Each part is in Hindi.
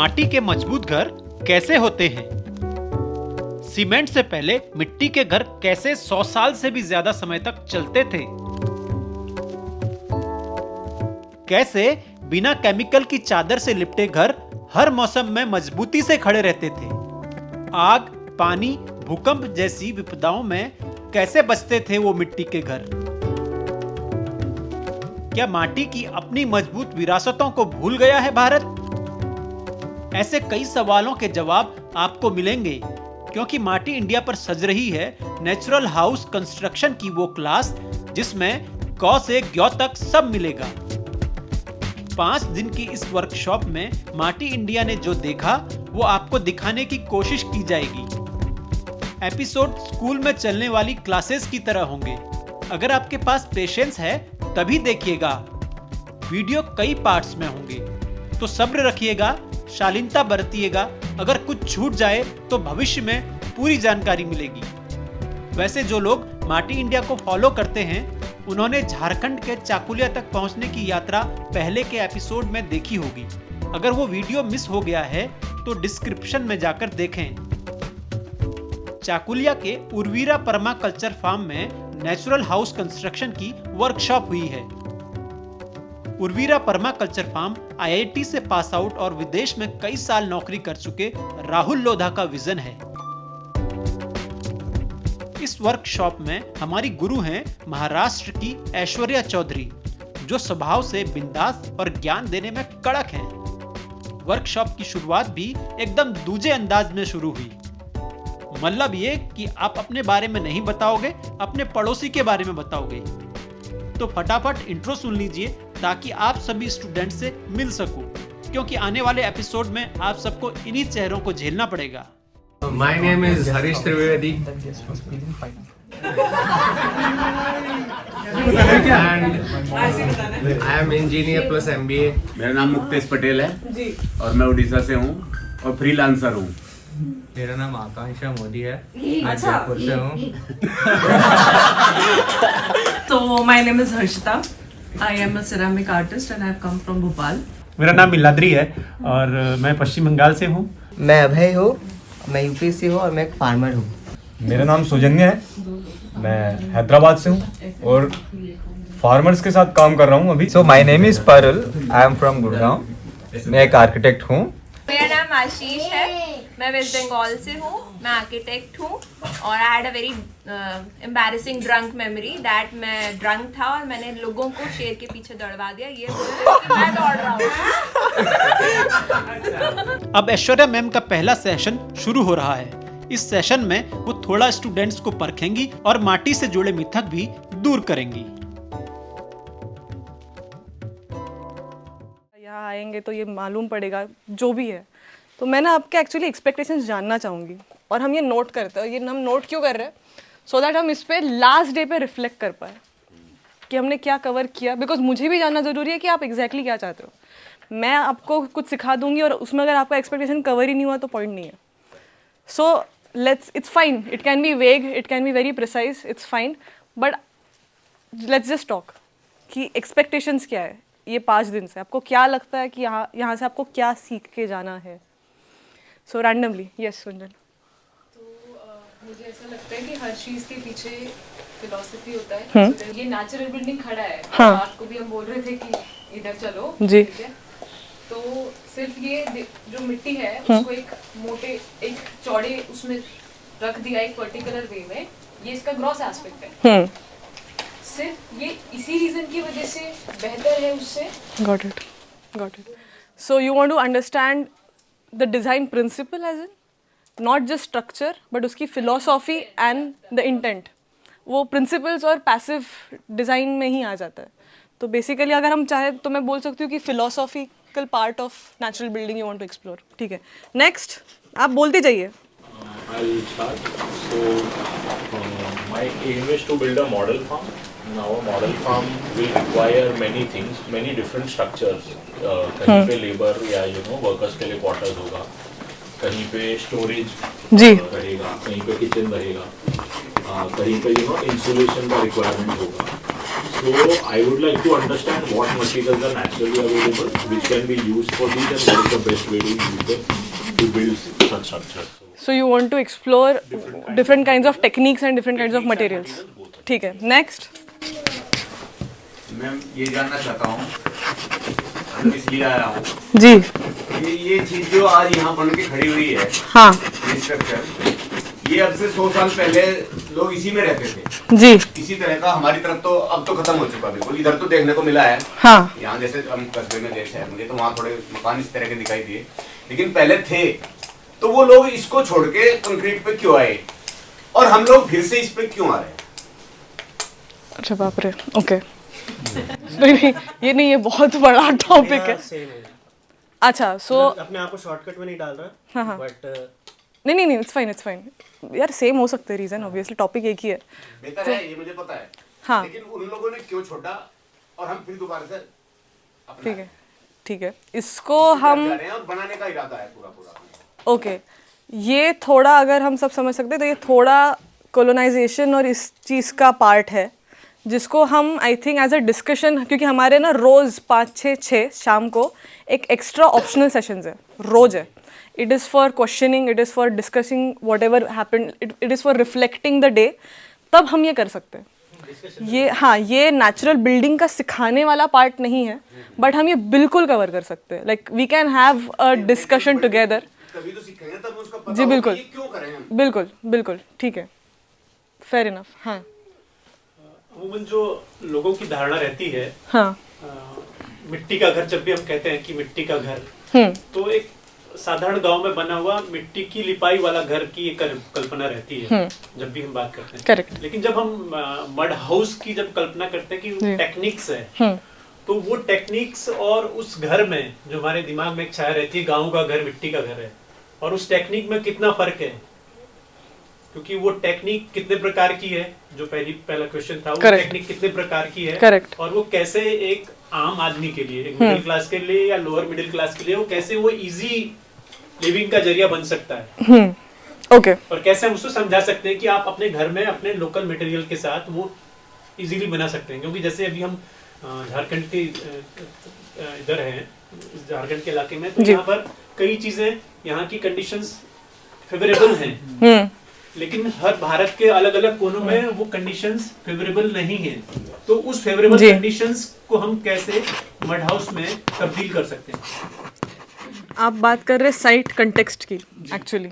माटी के मजबूत घर कैसे होते हैं? सीमेंट से पहले मिट्टी के घर कैसे 100 साल से भी ज्यादा समय तक चलते थे? कैसे बिना केमिकल की चादर से लिपटे घर हर मौसम में मजबूती से खड़े रहते थे? आग, पानी, भूकंप जैसी विपदाओं में कैसे बचते थे वो मिट्टी के घर? क्या माटी की अपनी मजबूत विरासतों को भूल गया है भारत? ऐसे कई सवालों के जवाब आपको मिलेंगे, क्योंकि माटी इंडिया पर सज रही है नेचुरल हाउस कंस्ट्रक्शन की वो क्लास जिसमें क से ज्ञ तक सब मिलेगा। 5 दिन की इस वर्कशॉप में माटी इंडिया ने जो देखा वो आपको दिखाने की कोशिश की जाएगी। एपिसोड स्कूल में चलने वाली क्लासेस की तरह होंगे। अगर आपके पास पेशेंस है तभी देखिएगा। वीडियो कई पार्ट्स में होंगे, तो सब्र रखिएगा, शालीनता बरतिएगा। अगर कुछ छूट जाए तो भविष्य में पूरी जानकारी मिलेगी। वैसे जो लोग माटी इंडिया को फॉलो करते हैं उन्होंने झारखंड के चाकुलिया तक पहुंचने की यात्रा पहले के एपिसोड में देखी होगी। अगर वो वीडियो मिस हो गया है तो डिस्क्रिप्शन में जाकर देखें। चाकुलिया के उर्वीरा परमा कल्चर फार्म में नेचुरल हाउस कंस्ट्रक्शन की वर्कशॉप हुई है। उर्वीरा परमा कल्चर फार्म आईआईटी से पास आउट और विदेश में कई साल नौकरी कर चुके राहुल लोधा का विजन है। इस वर्कशॉप में हमारी गुरु हैं महाराष्ट्र की ऐश्वर्या चौधरी, जो स्वभाव से बिंदास और ज्ञान देने में कड़क हैं। वर्कशॉप की शुरुआत भी एकदम दूजे अंदाज में शुरू हुई। मतलब ये कि आप अपने बारे में नहीं बताओगे, अपने पड़ोसी के बारे में बताओगे। तो फटाफट इंट्रो सुन लीजिए ताकि आप सभी स्टूडेंट से मिल सको, क्योंकि आने वाले एपिसोड में आप सबको इन्हीं चेहरों को झेलना पड़ेगा। My name is Harish Trivedi and I am engineer plus MBA. मेरा नाम मुक्तेश पटेल है और मैं उड़ीसा से हूँ और फ्रीलांसर हूँ। मेरा नाम आकांक्षा मोदी है, मैं जयपुर से हूँ। So my name is Harshita. I am a ceramic artist and I have come from Bhopal. मेरा नाम मिलाद्री है और मैं पश्चिम बंगाल से हूँ। मैं अभय हूँ, मैं यूपी से हूँ और मैं एक फार्मर हूँ। मेरा नाम सौजन्य है, मैं हैदराबाद से हूँ और फार्मर्स के साथ काम कर रहा हूँ अभी। So my name is Parul, I am from Gurgaon, मैं एक आर्किटेक्ट हूँ। मेरा नाम आशीष है, मैं वेस्ट बंगाल से हूँ, मैं आर्किटेक्ट हूँ और I had a very embarrassing drunk memory that मैं ड्रंक था और मैंने लोगों को शेर के पीछे दौड़वा दिया। ये मैं दौड़ रहा हूँ। अब ऐश्वर्या मैम का पहला सेशन शुरू हो रहा है। इस सेशन में वो थोड़ा स्टूडेंट्स को परखेंगी और माटी से जुड़े मिथक भी दूर करेंगी। यहाँ आएंगे तो ये मालूम पड़ेगा जो भी है। तो मैं ना आपके एक्चुअली एक्सपेक्टेशंस जानना चाहूँगी और हम ये नोट करते हैं। ये हम नोट क्यों कर रहे हैं? सो दैट हम इस पे लास्ट डे पे रिफ्लेक्ट कर पाए कि हमने क्या कवर किया। बिकॉज मुझे भी जानना ज़रूरी है कि आप एग्जैक्टली क्या चाहते हो। मैं आपको कुछ सिखा दूंगी और उसमें अगर आपका एक्सपेक्टेशन कवर ही नहीं हुआ तो पॉइंट नहीं है। So it's fine, it can be vague, it can be very precise, it's fine, but let's just talk कि एक्सपेक्टेशंस क्या है ये 5 दिन से। आपको क्या लगता है कि यहाँ से आपको क्या सीख के जाना है? सो रैंडमली, यस सुंदर। तो मुझे ऐसा लगता है कि हर चीज़ के पीछे फिलॉसफी होता है। ये नेचुरल बिल्डिंग खड़ा है, हाँ। आपको भी हम बोल रहे थे कि इधर चलो जी। ठीक है? तो सिर्फ ये जो मिट्टी है उसको एक चौड़े उसमें रख दिया एक पर्टिकुलर वे में, ये इसका ग्रॉस एस्पेक्ट है। सिर्फ ये इसी रीजन की वजह से बेहतर है उससे। Got it. So you want to understand the design principle as in not just structure but उसकी philosophy and the intent. वो principles और passive design में ही आ जाता है। तो basically अगर हम चाहें तो मैं बोल सकती हूँ कि philosophical part of natural building you want to explore. ठीक है, next आप बोलते जाइए। I'll start. So my aim is to build a model farm. Now a model farm will require many things, many different structures. कहीं पे labor या workers के लिए quarters होगा, कहीं पे storage रहेगा, कहीं पे kitchen रहेगा, कहीं पे insulation का requirement होगा, So I would like to understand what materials are naturally available, which can be used for these, and what is the best way to use them to build such structures. So you want to explore different kinds of techniques and different kinds of materials. ठीक है, next. मैं ये जानना चाहता हूँ, मैं इसलिए आया हूँ जी. ये चीज जो आज यहाँ बन के खड़ी हुई है, हाँ. ये स्ट्रक्चर, ये अब से 100 साल पहले लोग इसी में रहते थे. जी. इसी तरह का हमारी तरफ तो अब तो खत्म हो चुका बिल्कुल. इधर तो देखने को मिला है. हाँ. यहाँ जैसे हम कस्बे में देश है, मुझे तो वहाँ थोड़े मकान इस तरह के दिखाई दिए, लेकिन पहले थे. तो वो लोग इसको छोड़ के कंक्रीट पे क्यों आए, और हम लोग फिर से इस पे क्यों आ रहे हैं? अच्छा बाप रे. ओके. नहीं, ये बहुत बड़ा टॉपिक है. अच्छा, सो अपने आप को शॉर्टकट में नहीं डाल रहा. हाँ हाँ. बट नहीं, इट्स फाइन. यार सेम हो सकते हैं रीजन, ऑब्वियसली टॉपिक एक ही है. बेहतर है, ये मुझे पता है. हाँ. लेकिन उन लोगों ने क्यों छोड़ा, और हम फिर दोबारा से ठीक है. इसको हम जा रहे हैं और बनाने का इरादा है पूरा. ओके. ये थोड़ा अगर हम सब समझ सकते हैं तो ये थोड़ा कोलोनाइजेशन और इस चीज़ का पार्ट है, जिसको हम I think as a discussion, क्योंकि हमारे ना रोज़ 5-6 शाम को एक एक्स्ट्रा ऑप्शनल सेशंस है, रोज़ है. It is for questioning, it is for discussing what ever happen, it is for reflecting the day. तब हम ये कर सकते हैं. ये नेचुरल बिल्डिंग का सिखाने वाला पार्ट नहीं है, बट हम ये बिल्कुल कवर कर सकते हैं. Like we can have a discussion together. तभी तो सीखेंगे, तब उसका पता जी बिल्कुल. होगा कि क्यों करें हम. बिल्कुल ठीक है. Fair enough. हाँ. अमूमन जो लोगों की धारणा रहती है, हाँ. मिट्टी का घर, जब भी हम कहते हैं कि मिट्टी का घर, तो एक साधारण गांव में बना हुआ मिट्टी की लिपाई वाला घर की एक कल्पना रहती है जब भी हम बात करते हैं. करेक्ट. लेकिन जब हम मड हाउस की जब कल्पना करते हैं कि टेक्निक्स है, तो वो टेक्निक्स और उस घर में जो हमारे दिमाग में एक छाया रहती है, गाँव का घर मिट्टी का घर है, और उस टेक्निक में कितना फर्क है, क्योंकि वो टेक्निक कितने प्रकार की है, जो पहला क्वेश्चन था, वो टेक्निक कितने प्रकार की है. करेक्ट. और वो कैसे एक आम आदमी के लिए, एक मिडिल क्लास के लिए या लोअर मिडिल क्लास के लिए, वो कैसे वो इजी लिविंग का जरिया बन सकता है. ओके. और कैसे हम उसको समझा सकते हैं कि आप अपने घर में अपने लोकल मटेरियल के साथ वो इजीली बना सकते हैं. क्योंकि जैसे अभी हम झारखंड के इधर हैं, झारखंड के इलाके में, तो यहाँ पर कई चीजें, यहाँ की कंडीशंस फेवरेबल हैं, लेकिन हर भारत के अलग अलग कोनों में वो कंडीशंस फेवरेबल नहीं है. तो उस फेवरेबल कंडीशंस को हम कैसे मड हाउस में तब्दील कर सकते हैं? आप बात कर रहे हैं साइट कंटेक्स्ट की. एक्चुअली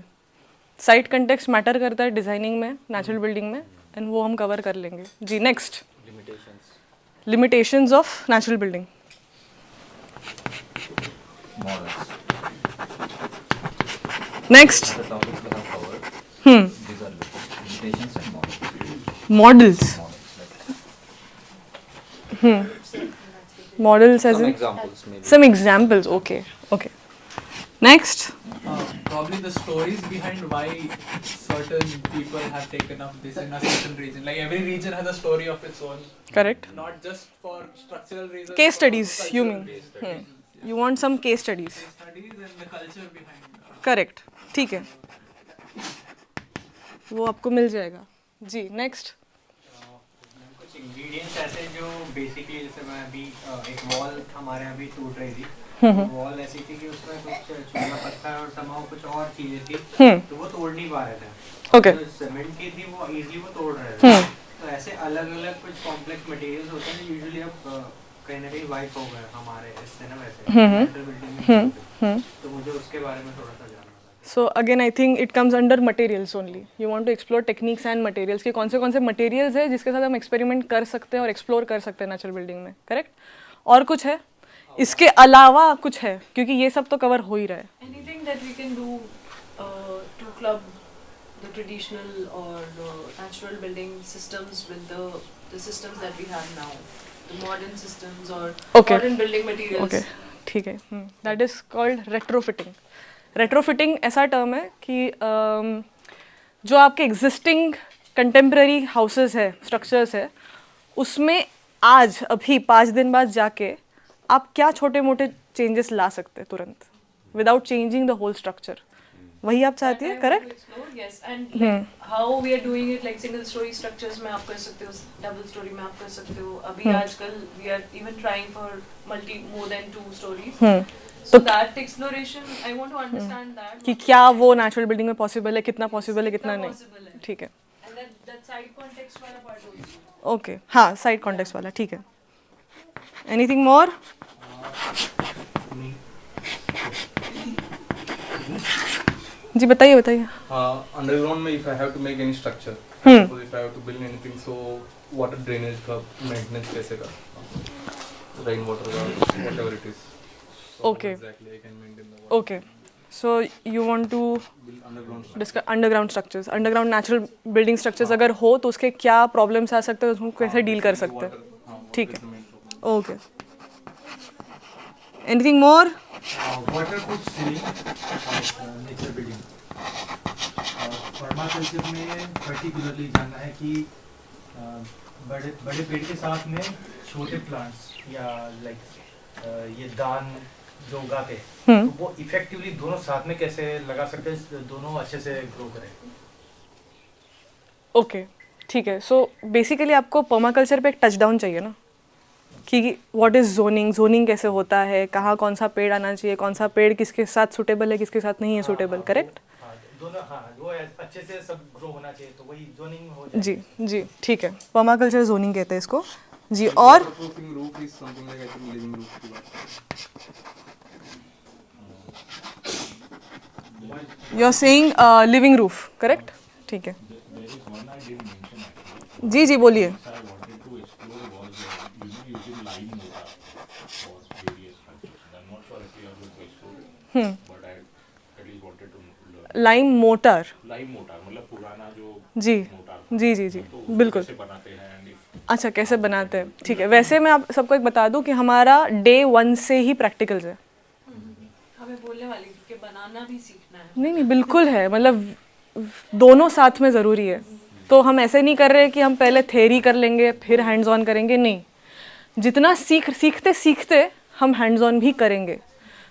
साइट कंटेक्स्ट मैटर करता है डिजाइनिंग में, नेचुरल बिल्डिंग में, एंड वो हम कवर कर लेंगे. जी. Next, limitations of natural building. Next. Models. Models as in some examples. Okay. Next. Probably the stories behind why certain people have taken up this in a certain region. Like every region has a story of its own. Correct. Not just for structural reasons. Case studies, you mean? You want some case studies. Case studies and the culture behind. Correct. ठीक है. वो आपको मिल जाएगा. जी. Next. कुछ इंग्रेडिएंट्स ऐसे जो बेसिकली, जैसे मैं अभी एक वॉल हमारे यहाँ भी टूट रही थी. वॉल ऐसी थी कि उसमें कुछ चूना पत्थर और समाओ कुछ और चीजें थी, तो वो तोड़ नहीं पा रहे थे. ओके. जो सीमेंट की थी वो इजीली वो तोड़ रहे थे. तो ऐसे अलग अलग कुछ कॉम्प्लेक्स मटेरियल्स होते हैं जो यूजुअली अब कहीं ना कहीं वाइप हो गए हमारे इससे ना वैसे. तो मुझे उसके बारे में थोड़ा सा जानना था. So again I think it comes under materials only. You want to explore techniques and materials, कि कौन से materials है जिसके साथ हम experiment कर सकते हैं और explore कर सकते हैं नेचुरल बिल्डिंग में. करेक्ट. और कुछ है इसके अलावा, कुछ है, क्योंकि ये सब तो कवर हो ही रहा है. Anything that we can do to club the traditional or natural building systems with the systems that we have now, the modern systems or modern building materials. Okay. ठीक है. That is called retrofitting. Retrofitting ऐसा टर्म है कि जो आपके existing contemporary houses है, structures है, उसमें आज अभी 5 दिन बाद जाके आप क्या छोटे मोटे चेंजेस ला सकते हैं तुरंत, without changing the whole structure. वही आप चाहती है, correct? Yes, and like how we are doing it, like single story structures में आप कर सकते हो, double story में आप कर सकते हो. अभी आजकल we are even trying for more than 2 stories. So that exploration, I want to understand that. कि क्या वो नेचुरल बिल्डिंग में पॉसिबल है, कितना पॉसिबल है, कितना नहीं. ठीक है. And that side context वाला part also. ओके, हाँ साइड कॉन्टेक्स्ट वाला, ठीक है. Anything more? जी बताइए बताइए. अंडरग्राउंड में if I have to make any structure, suppose if I have to build anything, so water drainage का मेंटेनेंस कैसे कर, रेन वाटर का, whatever it is. Okay. Exactly, I can maintain the water. Okay. So you want to Underground discuss underground structures, underground natural building structures अगर हो तो उसके क्या प्रॉब्लम्स आ सकते हैं, उसको कैसे डील कर सकते हैं. ठीक है. Okay. Anything more? Waterproof ceiling nature building. Permaculture में पर्टिकुलरली जानना है कि बड़े बड़े पेड़ के साथ में छोटे प्लांट्स या लाइक ये दान जो उगाते हैं तो वो इफेक्टिवली दोनों साथ में कैसे लगा सकते हैं, दोनों अच्छे से ग्रो करें. ओके, ठीक है. सो बेसिकली आपको पर्माकल्चर पे एक टच डाउन चाहिए ना, कि व्हाट इज़ जोनिंग, जोनिंग कैसे होता है, कहाँ कौन सा पेड़ आना चाहिए, कौन सा पेड़ किसके साथ सूटेबल है, किसके साथ नहीं है सूटेबल, करेक्ट? दोनों वो अच्छे से सब ग्रो होना चाहिए, तो वही जोनिंग हो जाए. जी जी, ठीक है. पर्माकल्चर जोनिंग कहते हैं इसको जी. और roof is something like I think living roof की बात. You are saying living roof, correct? ठीक है. जी जी बोलिए. लाइम मोटर मतलब पुराना जो जी जी जी जी बिल्कुल. अच्छा, कैसे बनाते हैं, ठीक है. वैसे मैं आप सबको एक बता दूं कि हमारा डे 1 से ही प्रैक्टिकल्स है. हमें बोलने वाली थी कि बनाना भी सीखना है. नहीं नहीं बिल्कुल है, मतलब दोनों साथ में ज़रूरी है. तो हम ऐसे नहीं कर रहे कि हम पहले थ्योरी कर लेंगे फिर हैंड्स ऑन करेंगे, नहीं. जितना सीखते सीखते हम हैंड्स ऑन भी करेंगे.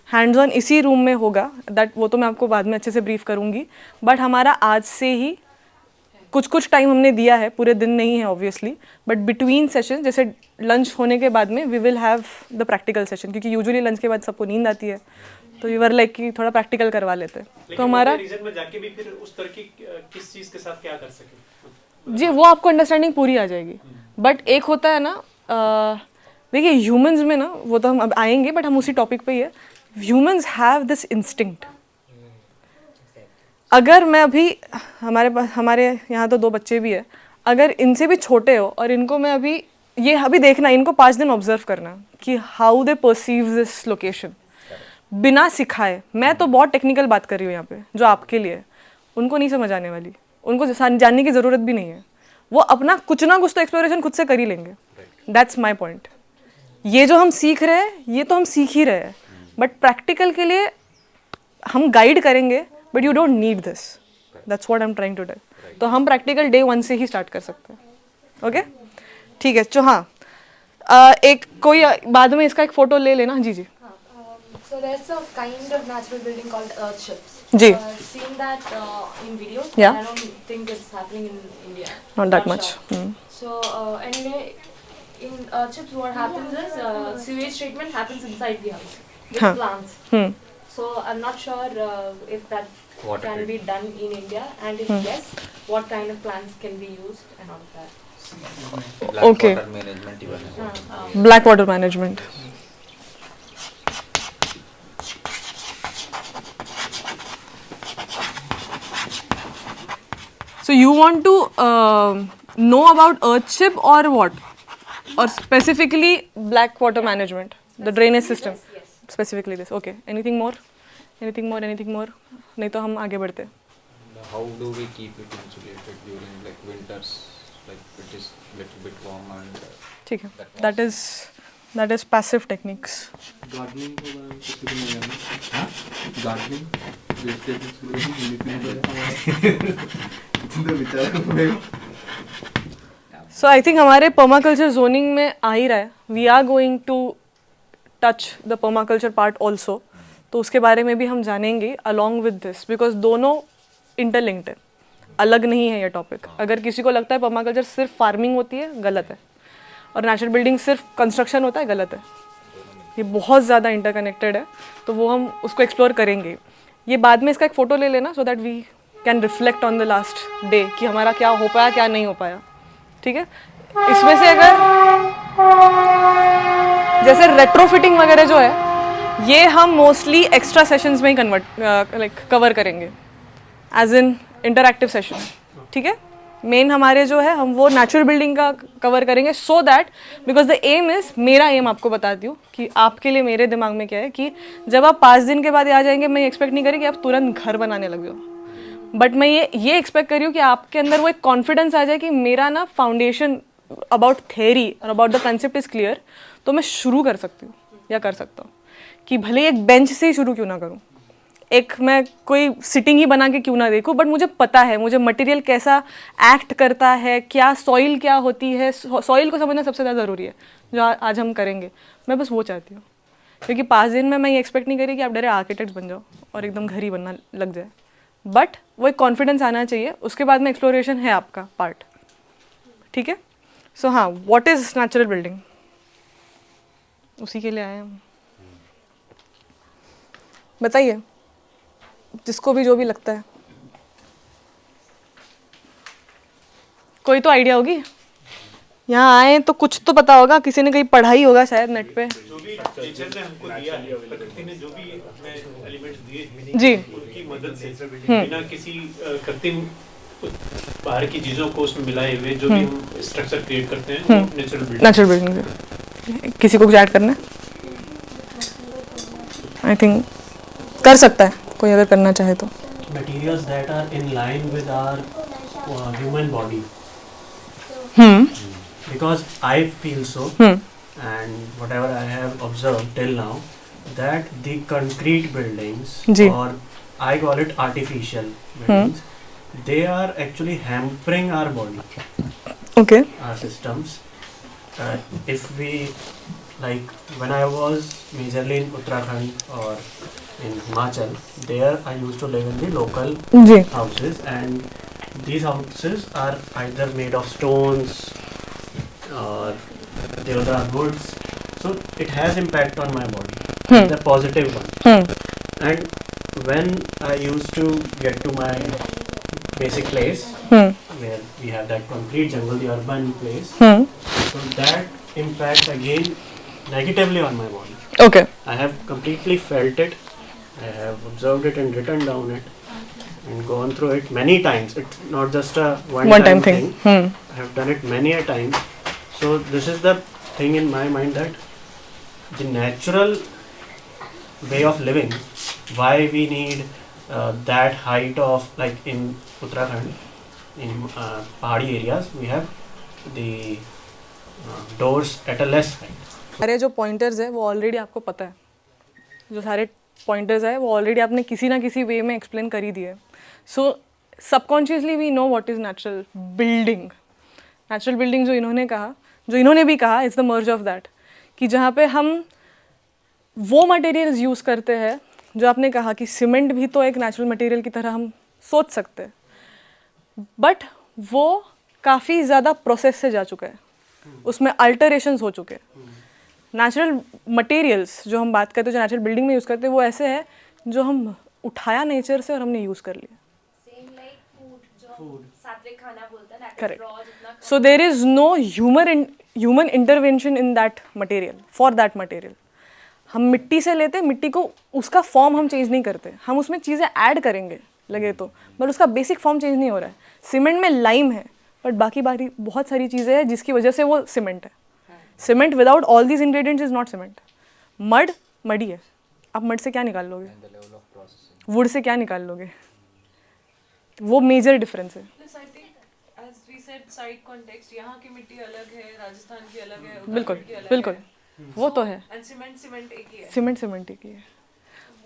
हैंड्स ऑन इसी रूम में होगा, दैट वो तो मैं आपको बाद में अच्छे से ब्रीफ करूँगी. बट हमारा आज से ही कुछ टाइम हमने दिया है, पूरे दिन नहीं है ऑब्वियसली, बट बिटवीन सेशन जैसे लंच होने के बाद में we will have the practical session, क्योंकि यूजुअली लंच के बाद सबको नींद आती है, तो वी वर लाइक कि थोड़ा प्रैक्टिकल करवा लेते हैं. तो हमारा रीजन में जाके भी फिर उस तरह की किस चीज़ के साथ क्या कर सके जी, वो आपको अंडरस्टैंडिंग पूरी आ जाएगी. बट एक होता है ना, देखिए ह्यूमंस में ना, वो तो हम अब आएंगे बट हम उसी टॉपिक पे ही है. Humans have this instinct. अगर मैं अभी हमारे यहाँ तो 2 बच्चे भी है, अगर इनसे भी छोटे हो और इनको मैं अभी देखना, इनको 5 दिन ऑब्जर्व करना कि how they perceive this location बिना सिखाए. मैं तो बहुत टेक्निकल बात कर रही हूँ यहाँ पे जो आपके लिए, उनको नहीं समझ आने वाली, उनको जानने की ज़रूरत भी नहीं है. वो अपना कुछ ना कुछ तो एक्सप्लोरेशन खुद से कर ही लेंगे. That's my point. ये जो हम सीख रहे हैं ये तो हम सीख ही रहे हैं, बट प्रैक्टिकल के लिए हम गाइड करेंगे, but you don't need this. That's what I am trying to tell. तो हम प्रैक्टिकल डे 1 से ही स्टार्ट कर सकते हैं. ओके, ठीक है. तो हाँ, एक कोई बाद में इसका एक फ़ोटो ले लेना. जी जी. So there's a kind of natural building called earthships. Ji. Seen that in videos. Yeah. I don't think it's happening in India. Not that much. Sure. So anyway, in earthships, what happens is sewage treatment happens inside the house with plants. So I'm not sure if that can be done in India, and if yes, what kind of plants can be used and all of that. Okay. Water management even है. Black water management. So you want to know about earthship or what? Or specifically black water management, the drainage system. Yes. Specifically this. Okay. Anything more? Anything more? Anything more? नहीं तो हम आगे बढ़ते. How do we keep it insulated during like winters, like it is little bit warm and ठीक है. That is passive techniques. Gardening के बारे में कुछ भी नहीं जानना. हाँ, gardening vegetables growing. So I think हमारे permaculture zoning में आ ही रहा है. We are going to touch the permaculture part also. तो उसके बारे में भी हम जानेंगे अलॉन्ग विद दिस, बिकॉज दोनों इंटरलिंक्ड है, अलग नहीं है ये टॉपिक। अगर किसी को लगता है पर्माकल्चर सिर्फ फार्मिंग होती है, गलत है, और नेचुरल बिल्डिंग सिर्फ कंस्ट्रक्शन होता है, गलत है। ये बहुत ज़्यादा इंटरकनेक्टेड है, तो वो हम उसको एक्सप्लोर करेंगे। ये बाद में इसका एक फ़ोटो ले लेना, so that we can reflect on the last day कि हमारा क्या हो पाया, क्या नहीं हो पाया, ठीक है। इसमें से अगर जैसे रेट्रोफिटिंग वगैरह जो है, ये हम मोस्टली एक्स्ट्रा सेशंस में ही कवर करेंगे, एज इन इंटरैक्टिव सेशन, ठीक है। मेन हमारे जो है हम वो नेचुरल बिल्डिंग का कवर करेंगे, so that because the aim is, मेरा एम आपको बताती हूँ कि आपके लिए मेरे दिमाग में क्या है कि जब आप 5 दिन के बाद आ जाएंगे, मैं एक्सपेक्ट नहीं करी कि आप तुरंत घर बनाने लगे हो, बट मैं ये एक्सपेक्ट करी हूँ कि आपके अंदर वो एक कॉन्फिडेंस आ जाए कि मेरा ना फाउंडेशन अबाउट थेरी और about the concept is clear, तो मैं शुरू कर सकती हूँ या कर सकता हूँ, कि भले एक बेंच से ही शुरू क्यों ना करूँ, एक मैं कोई सिटिंग ही बना के क्यों ना देखूँ, बट मुझे पता है मुझे मटेरियल कैसा एक्ट करता है, क्या सॉइल क्या होती है, सॉइल को समझना सबसे ज़्यादा ज़रूरी है, जो आज हम करेंगे। मैं बस वो चाहती हूँ, क्योंकि 5 दिन में मैं ये एक्सपेक्ट नहीं करी कि आप डायरेक्ट आर्किटेक्ट बन जाओ और एकदम घर ही बनना लग जाए, बट वो एक कॉन्फिडेंस आना चाहिए। उसके बाद में एक्सप्लोरेशन है आपका पार्ट, ठीक है। सो हाँ, व्हाट इज़ नेचुरल बिल्डिंग, उसी के लिए आए हम। बताइए, जिसको भी जो भी लगता है, कोई तो आइडिया होगी। यहाँ आए तो कुछ तो पता होगा, किसी ने कहीं पढ़ाई होगा शायद नेट पे। जो भी नेचर ने हमको दिया है, प्रकृति ने जो भी हमें एलिमेंट्स दिए जी, उनकी मदद से, बिना किसी कृत्रिम बाहर की चीजों को उसमें मिलाए हुए जो भी हम स्ट्रक्चर क्रिएट करते हैं, नेचुरल बिल्डिंग से। किसी को कुछ ऐड करना है? आई थिंक कर सकता है कोई, अगर करना चाहे तो। materials that are in line with our human body. Because I feel so, and whatever I have observed till now, that the concrete buildings, or I call it artificial buildings, they are actually hampering our body, okay, our systems. If we, like when I was majorly in Uttarakhand or in Himachal, there I used to live in the local houses, and these houses are either made of stones or there are woods, so it has impact on my body, the positive one. And when I used to get to my basic place, where we have that concrete jungle, the urban place, so that impacts again negatively on my body. Okay, I have completely felt it. I have observed it and written down it and gone through it many times. It's not just a one-time thing. I have done it many a time. So this is the thing in my mind, that the natural way of living, why we need that height of, like in Uttarakhand, in pahadi areas, we have the doors at a less height. सारे जो पॉइंटर्स है वो ऑलरेडी आपको पता है, जो सारे पॉइंटर्स है वो ऑलरेडी आपने किसी ना किसी वे में एक्सप्लेन कर ही दिया है। So subconsciously we know what is natural building. Natural building जो इन्होंने कहा, जो इन्होंने भी कहा, is the merge of that, कि जहाँ पे हम वो मटेरियल्स यूज़ करते हैं, जो आपने कहा कि सीमेंट भी तो एक नेचुरल मटेरियल की तरह हम सोच सकते हैं, बट वो काफ़ी ज़्यादा प्रोसेस से जा चुका है, उसमें अल्टरेशंस हो चुके हैं। नेचुरल मटेरियल्स जो हम बात करते हैं, जो नेचुरल बिल्डिंग में यूज़ करते हैं, वो ऐसे है जो हम उठाया नेचर से और हमने यूज़ कर लिया। Correct. So there is no human intervention in that material, for that material. हम मिट्टी से लेते हैं, मिट्टी को उसका फॉर्म हम चेंज नहीं करते, हम उसमें चीज़ें ऐड करेंगे लगे तो, बट उसका बेसिक फॉर्म चेंज नहीं हो रहा है। सीमेंट में लाइम है, बट बाकी बहुत सारी चीज़ें हैं जिसकी वजह से वो सीमेंट है। Cement without all these ingredients is not cement. Mud muddy है, आप मड से क्या निकाल लोगे, वुड से क्या निकाल लोगे, वो मेजर डिफरेंस है। साइड कॉन्टेक्स्ट, यहाँ की मिट्टी अलग है, राजस्थान की अलग है, बिल्कुल बिल्कुल, वो तो है। सीमेंट एक ही है, सीमेंट एक ही है।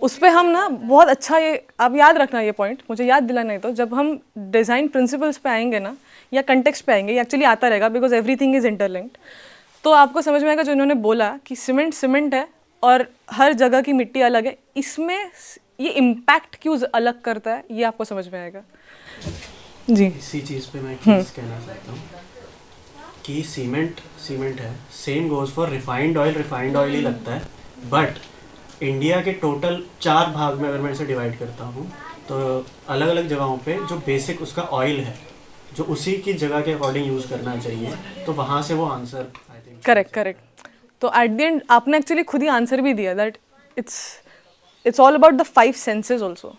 उस पर हम ना बहुत अच्छा, ये आप याद रखना, ये पॉइंट मुझे याद दिलाना है। तो जब हम डिज़ाइन प्रिंसिपल्स पे आएंगे ना, या कंटेक्स्ट पे आएंगे, ये एक्चुअली आता रहेगा बिकॉज एवरीथिंग इज इंटरलिंक्ड, तो आपको समझ में आएगा जो इन्होंने बोला कि सीमेंट है और हर जगह की मिट्टी अलग है, इसमें ये इम्पैक्ट क्यों अलग करता है ये आपको समझ में आएगा। जी, इसी चीज़ पे मैं एक चीज़ कहना चाहता हूँ कि सीमेंट है, same goes for refined oil ही लगता है, बट इंडिया के टोटल 4 भाग में अगर मैं इसे डिवाइड करता हूँ तो अलग अलग जगहों पे जो बेसिक उसका ऑयल है जो उसी की जगह के अकॉर्डिंग यूज़ करना चाहिए, तो वहाँ से वो आंसर आई थिंक करेक्ट। तो एट द एंड आपने एक्चुअली खुद ही आंसर भी दिया that it's all about the 5 senses also.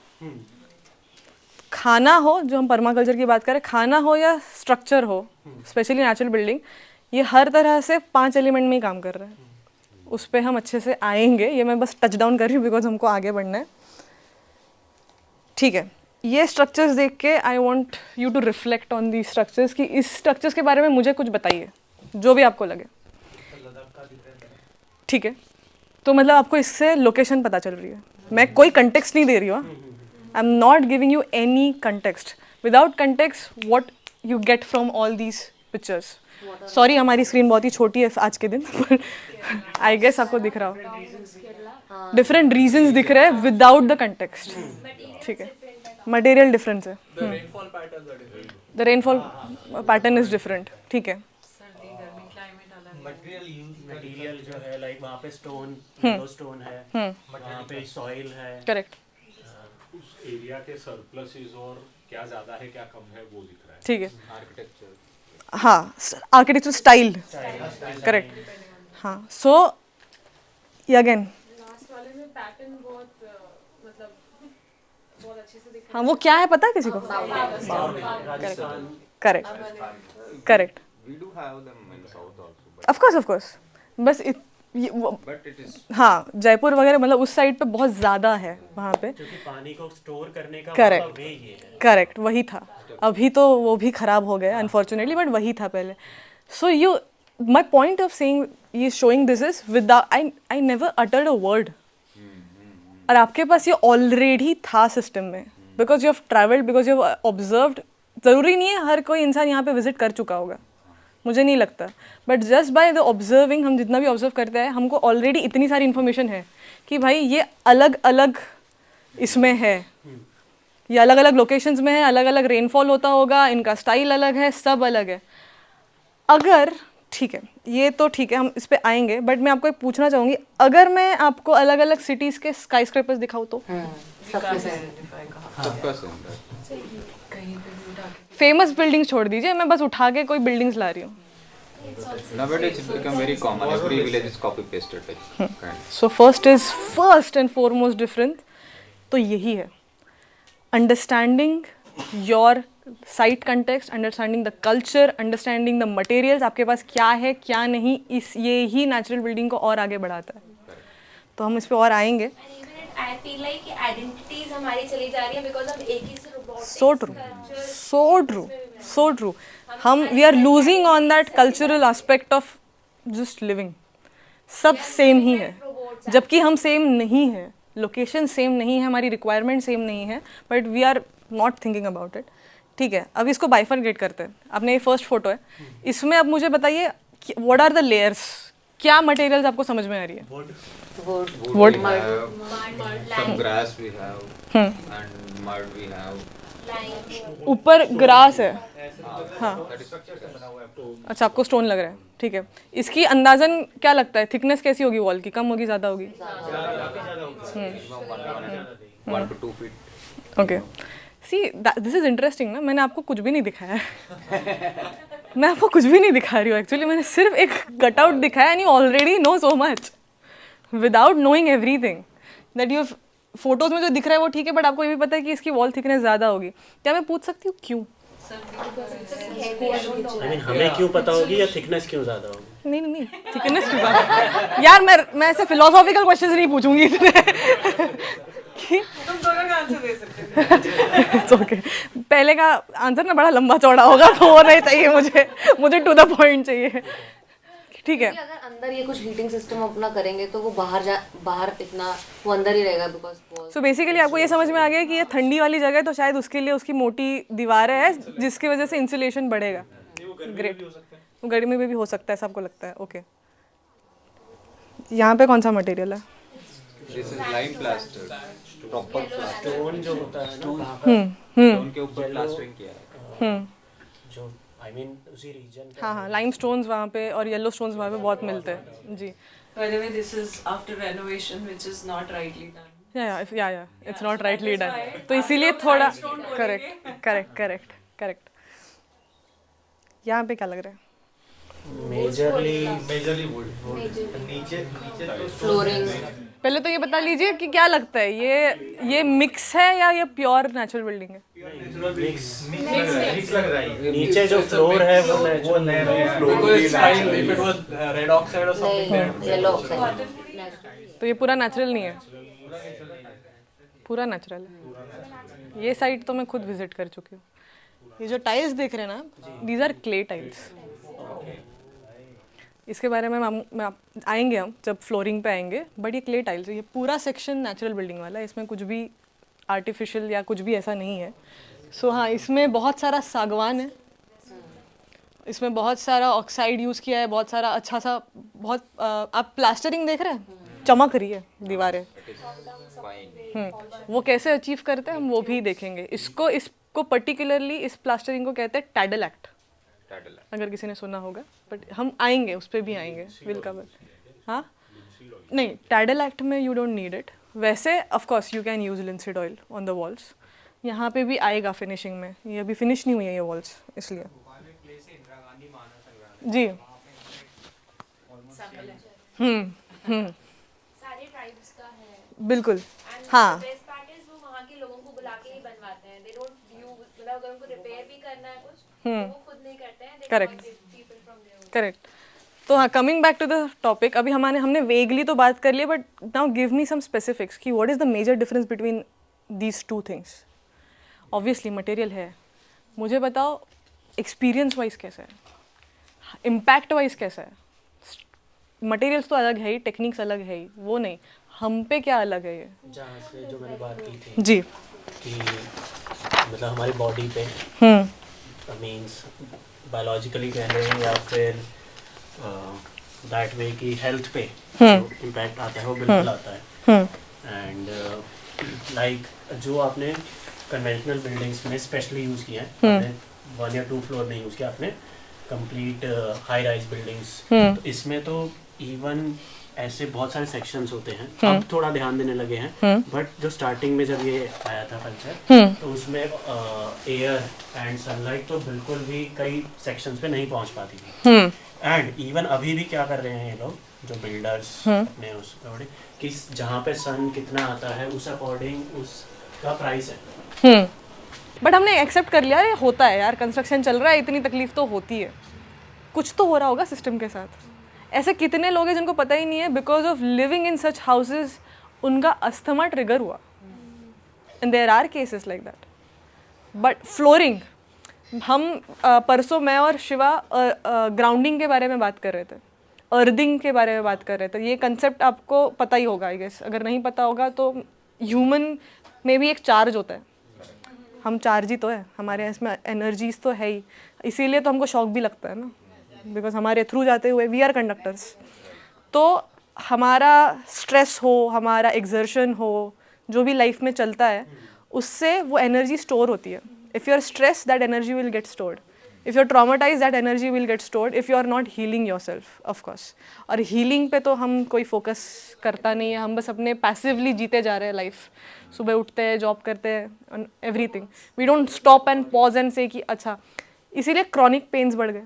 खाना हो, जो हम पर्माकल्चर की बात करें, खाना हो या स्ट्रक्चर हो, स्पेशली नेचुरल बिल्डिंग, ये हर तरह से 5 एलिमेंट में ही काम कर रहा है। उस पर हम अच्छे से आएंगे, ये मैं बस टच डाउन कर रही हूँ बिकॉज हमको आगे बढ़ना है। ठीक है, ये स्ट्रक्चर्स देख के I want you to reflect on the structures कि इस स्ट्रक्चर्स के बारे में मुझे कुछ बताइए जो भी आपको लगे। ठीक है, तो मतलब आपको इससे लोकेशन पता चल रही है, मैं कोई कंटेक्स्ट नहीं दे रही हूँ, I am not giving you any context. Without context what you get from all these pictures. Sorry हमारी स्क्रीन बहुत ही छोटी है आज के दिन, पर आई गेस आपको दिख रहा हो डिफरेंट रीजंस दिख रहे हैं विदाउट द कंटेक्स्ट। ठीक है, मटेरियल डिफरेंस है, the rainfall pattern is different. ठीक है, मटेरियल जो है लाइक वहाँ पे स्टोन है, वहाँ पे सॉइल है। करेक्ट, उस एरिया के सरप्लसेस और क्या ज़्यादा है क्या कम है वो दिख रहा है। ठीक है, आर्किटेक्चर, हाँ, आर्किटेक्चर स्टाइल, करेक्ट। हाँ, सो अगेन लास्ट वाले में पैटर्न बहुत मतलब बहुत अच्छे से दिख रहा है। हाँ, वो क्या है पता है किसी को? Correct, we do have them in south also, of course बस but it is हाँ, जयपुर वगैरह मतलब उस साइड पे बहुत ज़्यादा है वहाँ पे, क्योंकि पानी को स्टोर करने का करेक्ट वे ये है। करेक्ट, वही था। अभी तो वो भी खराब हो गया अनफॉर्चुनेटली, बट वही था पहले। So you my point of saying ये showing this is without I never uttered a word, और आपके पास ये ऑलरेडी था सिस्टम में, because you have travelled, because you have observed. ज़रूरी नहीं है हर कोई इंसान यहाँ पे विजिट कर चुका होगा, मुझे नहीं लगता, but just by the observing, हम जितना भी ऑब्जर्व करते हैं हमको ऑलरेडी इतनी सारी इन्फॉर्मेशन है कि भाई ये अलग अलग इसमें है, ये अलग अलग लोकेशंस में है, अलग अलग रेनफॉल होता होगा, इनका स्टाइल अलग है, सब अलग है। अगर ठीक है, ये तो ठीक है, हम इस पे आएंगे, बट मैं आपको एक पूछना चाहूँगी, अगर मैं आपको अलग अलग सिटीज़ के स्काई स्क्रैपर्स दिखाऊँ तो सबका सेम है। फेमस बिल्डिंग्स छोड़ दीजिए, मैं बस उठा के कोई बिल्डिंग्स ला रही हूँ। Nowadays it's become very common. Every village is copy pasted like kind. So first and foremost difference तो यही है, understanding your site context, understanding the culture, understanding the materials, आपके पास क्या है क्या नहीं, ये ही नेचुरल बिल्डिंग को और आगे बढ़ाता है। तो हम इस पे और आएंगे। I feel like identities हमारी चली जा रही है because हम एक ही से robotics so true हम we are losing on that cultural aspect of just living. सब सेम ही है, जबकि हम सेम नहीं है, लोकेशन सेम नहीं है, हमारी रिक्वायरमेंट सेम नहीं है, but we are not thinking about it. ठीक है, अब इसको बाइफरगेट करते हैं। आपने ये फर्स्ट फोटो है, इसमें अब मुझे बताइए व्हाट आर द लेयर्स, क्या मटेरियल्स आपको समझ में आ रही है? Wood Wood. we have, some grass we have, and mud we have. ऊपर ग्रास है, हाँ, That is structure. अच्छा आपको स्टोन लग रहा है। ठीक है, इसकी अंदाजन क्या लगता है, थिकनेस कैसी होगी वॉल की, कम होगी ज़्यादा होगी? Minimum 1 to 2 feet. Okay, see this is interesting ना, मैंने आपको कुछ भी नहीं दिखाया है मैं आपको कुछ भी नहीं दिखा रही हूँ एक्चुअली, मैंने सिर्फ एक कटआउट दिखाया and you already know so much without knowing everything that you photos में जो दिख रहा है वो ठीक है, बट आपको ये भी पता है कि इसकी वॉल थिकनेस ज़्यादा होगी। क्या मैं पूछ सकती हूँ क्यों? I mean, हमें क्यों पता होगी या थिकनेस क्यों ज़्यादा होगी? नहीं थिकनेस क्यों ज़्यादा यार, मैं ऐसे फिलोसॉफिकल क्वेश्चंस नहीं पूछूंगी इतने तुम दोनों का आंसर दे सकते हो। It's okay. पहले का आंसर ना बड़ा लंबा चौड़ा होगा, तो वो नहीं चाहिए मुझे टू द पॉइंट चाहिए। ठीक है, अगर अंदर ये कुछ हीटिंग सिस्टम अपना करेंगे तो वो बाहर इतना वो अंदर ही रहेगा बिकॉज। सो बेसिकली आपको ये समझ में आ गया कि ये ठंडी वाली जगह है, तो शायद उसके लिए उसकी मोटी दीवारें हैं जिसकी वजह से इंसुलेशन बढ़ेगा। ग्रेट, वो गर्मी में भी हो सकता है, ऐसा आपको लगता है? ओके, यहाँ पे कौन सा मटेरियल है? This is lime plastered, proper plastered. Stone जो होता है ना वहाँ स्टोन के ऊपर प्लास्टरिंग किया है। जो आई मीन उसी रीजन हाँ हाँ, लाइम स्टोन्स वहाँ पे और येलो स्टोन्स वहाँ पे बहुत मिलते हैं जी। By the way, this is after renovation, which is not rightly done. या इट्स नॉट राइटली डन, तो इसीलिए थोड़ा करेक्ट। यहाँ पे क्या लग रहा है? मेजरली वुड नीचे तो फ्लोरिंग। पहले तो ये बता लीजिए कि क्या लगता है, ये मिक्स है या ये प्योर नेचुरल बिल्डिंग है? मिक्स लग रहा है। नीचे जो फ्लोर है वो नया रेड ऑक्साइड और समथिंग येलो ऑक्साइड। तो ये पूरा नेचुरल नहीं है, पूरा नेचुरल है। ये साइड तो मैं खुद विजिट कर चुकी हूँ। ये जो टाइल्स देख रहे हैं ना, दीज आर क्ले टाइल्स। इसके बारे में आएंगे हम जब फ्लोरिंग पे आएंगे, बट ये क्ले टाइल्स है। ये पूरा सेक्शन नेचुरल बिल्डिंग वाला है, इसमें कुछ भी आर्टिफिशियल या कुछ भी ऐसा नहीं है। सो हाँ, इसमें बहुत सारा सागवान है, इसमें बहुत सारा ऑक्साइड यूज़ किया है, बहुत सारा अच्छा सा बहुत आप प्लास्टरिंग देख रहे हैं, चमक रही है दीवारें। वो कैसे अचीव करते हैं हम वो भी देखेंगे। इसको पर्टिकुलरली इस प्लास्टरिंग को कहते हैं टैडल एक्ट, अगर किसी ने सुना होगा, बट हम आएंगे उस पर भी आएंगे, विल कवर। हाँ नहीं, टैडल एक्ट में यू डोंट नीड इट। वैसे of course you can use linseed oil on the walls, यहाँ पे भी आएगा फिनिशिंग में। ये अभी फिनिश नहीं हुई है ये वॉल्स, इसलिए जी। सारे ट्राइब्स का है बिल्कुल। हाँ बेस्ट पार्ट इज वो वहाँ के लोगों को बुला के ही बनवाते हैं। दे डोंट यू मतलब अगर उनको रिपेयर भी करना है कुछ तो वो खुद नहीं करते हैं। करेक्ट। तो हाँ, coming back to the topic, अभी हमने वेगली तो बात कर लिया, but now give me some specifics कि what is the major difference between these two things. Obviously material है, मुझे बताओ एक्सपीरियंस वाइज कैसा है, इम्पैक्ट वाइज कैसा है। मटेरियल्स तो अलग है ही, टेक्निक्स अलग है ही, वो नहीं, हम पे क्या अलग है ये। जहाँ से जो मैंने बात की थी जी कि मतलब हमारी बॉडी पे मीन्स बायोलॉजिकली कह रहे हैं या फिर दैट वे की हेल्थ पे जो इम्पैक्ट आता है वो बिल्कुल आता है। एंड लाइक जो आपने कन्वेंशनल बिल्डिंग्स में स्पेशली यूज़ किया है, आपने 1 या 2 फ्लोर नहीं यूज़ किया, आपने कंप्लीट हाई राइज बिल्डिंग्स। तो इसमें तो इवन ऐसे बहुत सारे सेक्शंस होते हैं, अब थोड़ा ध्यान देने लगे हैं, बट जो स्टार्टिंग में जब ये आया था कल्चर तो उसमें एयर एंड सनलाइट तो बिल्कुल भी कई सेक्शंस पे नहीं पहुंच पाती थी। एंड इवन अभी भी क्या कर रहे हैं ये लोग जो बिल्डर्स ने उस अकॉर्डिंग कि जहाँ पे सन कितना आता है उस अकॉर्डिंग उसका प्राइस है। बट हमने एक्सेप्ट कर लिया, ये होता है यार, कंस्ट्रक्शन चल रहा है, इतनी तकलीफ तो होती है, कुछ तो हो रहा होगा सिस्टम के साथ। ऐसे कितने लोग हैं जिनको पता ही नहीं है, because of living in such houses उनका अस्थमा ट्रिगर हुआ, and there are cases like that. But flooring, हम परसों मैं और शिवा ग्राउंडिंग के बारे में बात कर रहे थे, अर्दिंग के बारे में बात कर रहे थे। ये कंसेप्ट आपको पता ही होगा आई गेस, अगर नहीं पता होगा तो ह्यूमन में भी एक चार्ज होता है, हम चार्ज ही तो है, हमारे यहाँ इसमें एनर्जीज तो है ही, इसीलिए तो हमको शॉक भी लगता है ना, बिकॉज हमारे थ्रू जाते हुए वी आर कंडक्टर्स। तो हमारा स्ट्रेस हो, हमारा एक्सर्शन हो, जो भी लाइफ में चलता है, उससे वो एनर्जी स्टोर होती है। If you are stress that energy will get stored, if you are traumatise that energy will get stored, if you are not healing your self of course. और हीलिंग पे तो हम कोई फोकस करता नहीं है, हम बस अपने पैसिवली जीते जा रहे हैं लाइफ। सुबह उठते हैं, जॉब करते हैं, everything, we don't stop and pause and से कि अच्छा, इसीलिए क्रॉनिक पेन्स बढ़ गए।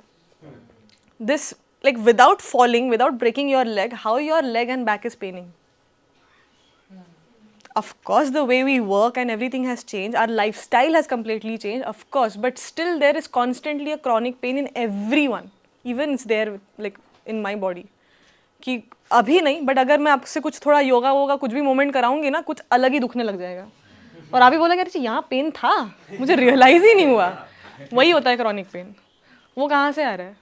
This, like without falling, without breaking your leg, how your leg and back is paining? Of course, the way we work and everything has changed. Our lifestyle has completely changed, of course. But still, there is constantly a chronic pain in everyone. Even it's there, like in my body. कि अभी नहीं, but अगर मैं आपसे कुछ थोड़ा योगा वोगा कुछ भी मोमेंट कराऊंगी ना, कुछ अलग ही दुखने लग जाएगा। और आप भी बोला कि यहाँ पेन था, मुझे रियलाइज ही नहीं हुआ। वही होता है क्रॉनिक पेन। वो कहाँ से आ रहा है?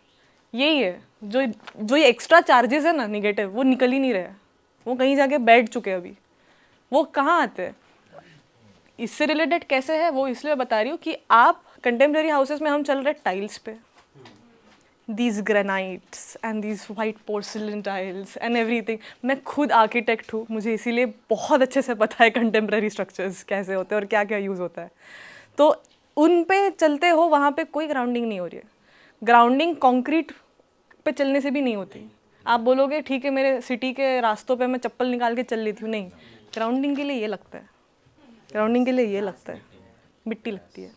यही है जो ये एक्स्ट्रा चार्जेस है ना निगेटिव, वो निकल ही नहीं रहे, वो कहीं जाके बैठ चुके हैं अभी। वो कहाँ आते हैं? इससे रिलेटेड कैसे है वो इसलिए बता रही हूँ कि आप कंटेम्प्रेरी हाउसेस में हम चल रहे टाइल्स पे, these granites and these white porcelain tiles and everything. मैं खुद आर्किटेक्ट हूँ, मुझे इसीलिए बहुत अच्छे से पता है कंटेम्प्रेरी स्ट्रक्चर्स कैसे होते हैं और क्या क्या यूज़ होता है. तो उन पे चलते हो, वहाँ पे कोई ग्राउंडिंग नहीं हो रही है. ग्राउंडिंग कंक्रीट पे चलने से भी नहीं होती. आप बोलोगे ठीक है मेरे सिटी के रास्तों पे मैं चप्पल निकाल के चल लेती हूँ, नहीं. ग्राउंडिंग के लिए ये लगता है, ग्राउंडिंग के लिए ये लगता है, मिट्टी लगती है.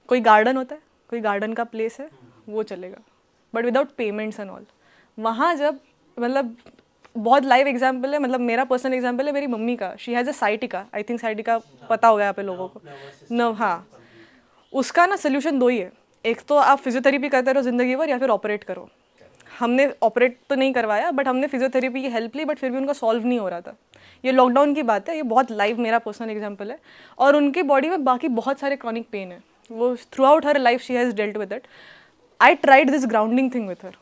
कोई गार्डन होता है, कोई गार्डन का प्लेस है, वो चलेगा, but without payments and all. वहाँ जब मतलब बहुत लाइव एग्जाम्पल है, मतलब मेरा पर्सनल एग्जाम्पल है मेरी मम्मी का. She has a sciatica, I think sciatica पता होगा यहाँ पे लोगों को न. हाँ, उसका ना सोल्यूशन दो ही है. एक तो आप फिजियोथेरेपी करते रहो ज़िंदगी भर, या फिर ऑपरेट करो. हमने ऑपरेट तो नहीं करवाया, बट हमने फिजियोथेरेपी की हेल्प ली, बट फिर भी उनका सॉल्व नहीं हो रहा था. ये लॉकडाउन की बात है, ये बहुत लाइव मेरा पर्सनल एग्जाम्पल है. और उनकी बॉडी में बाकी बहुत सारे क्रॉनिक पेन है, वो through out her life she has dealt with it. I tried this grounding thing with her,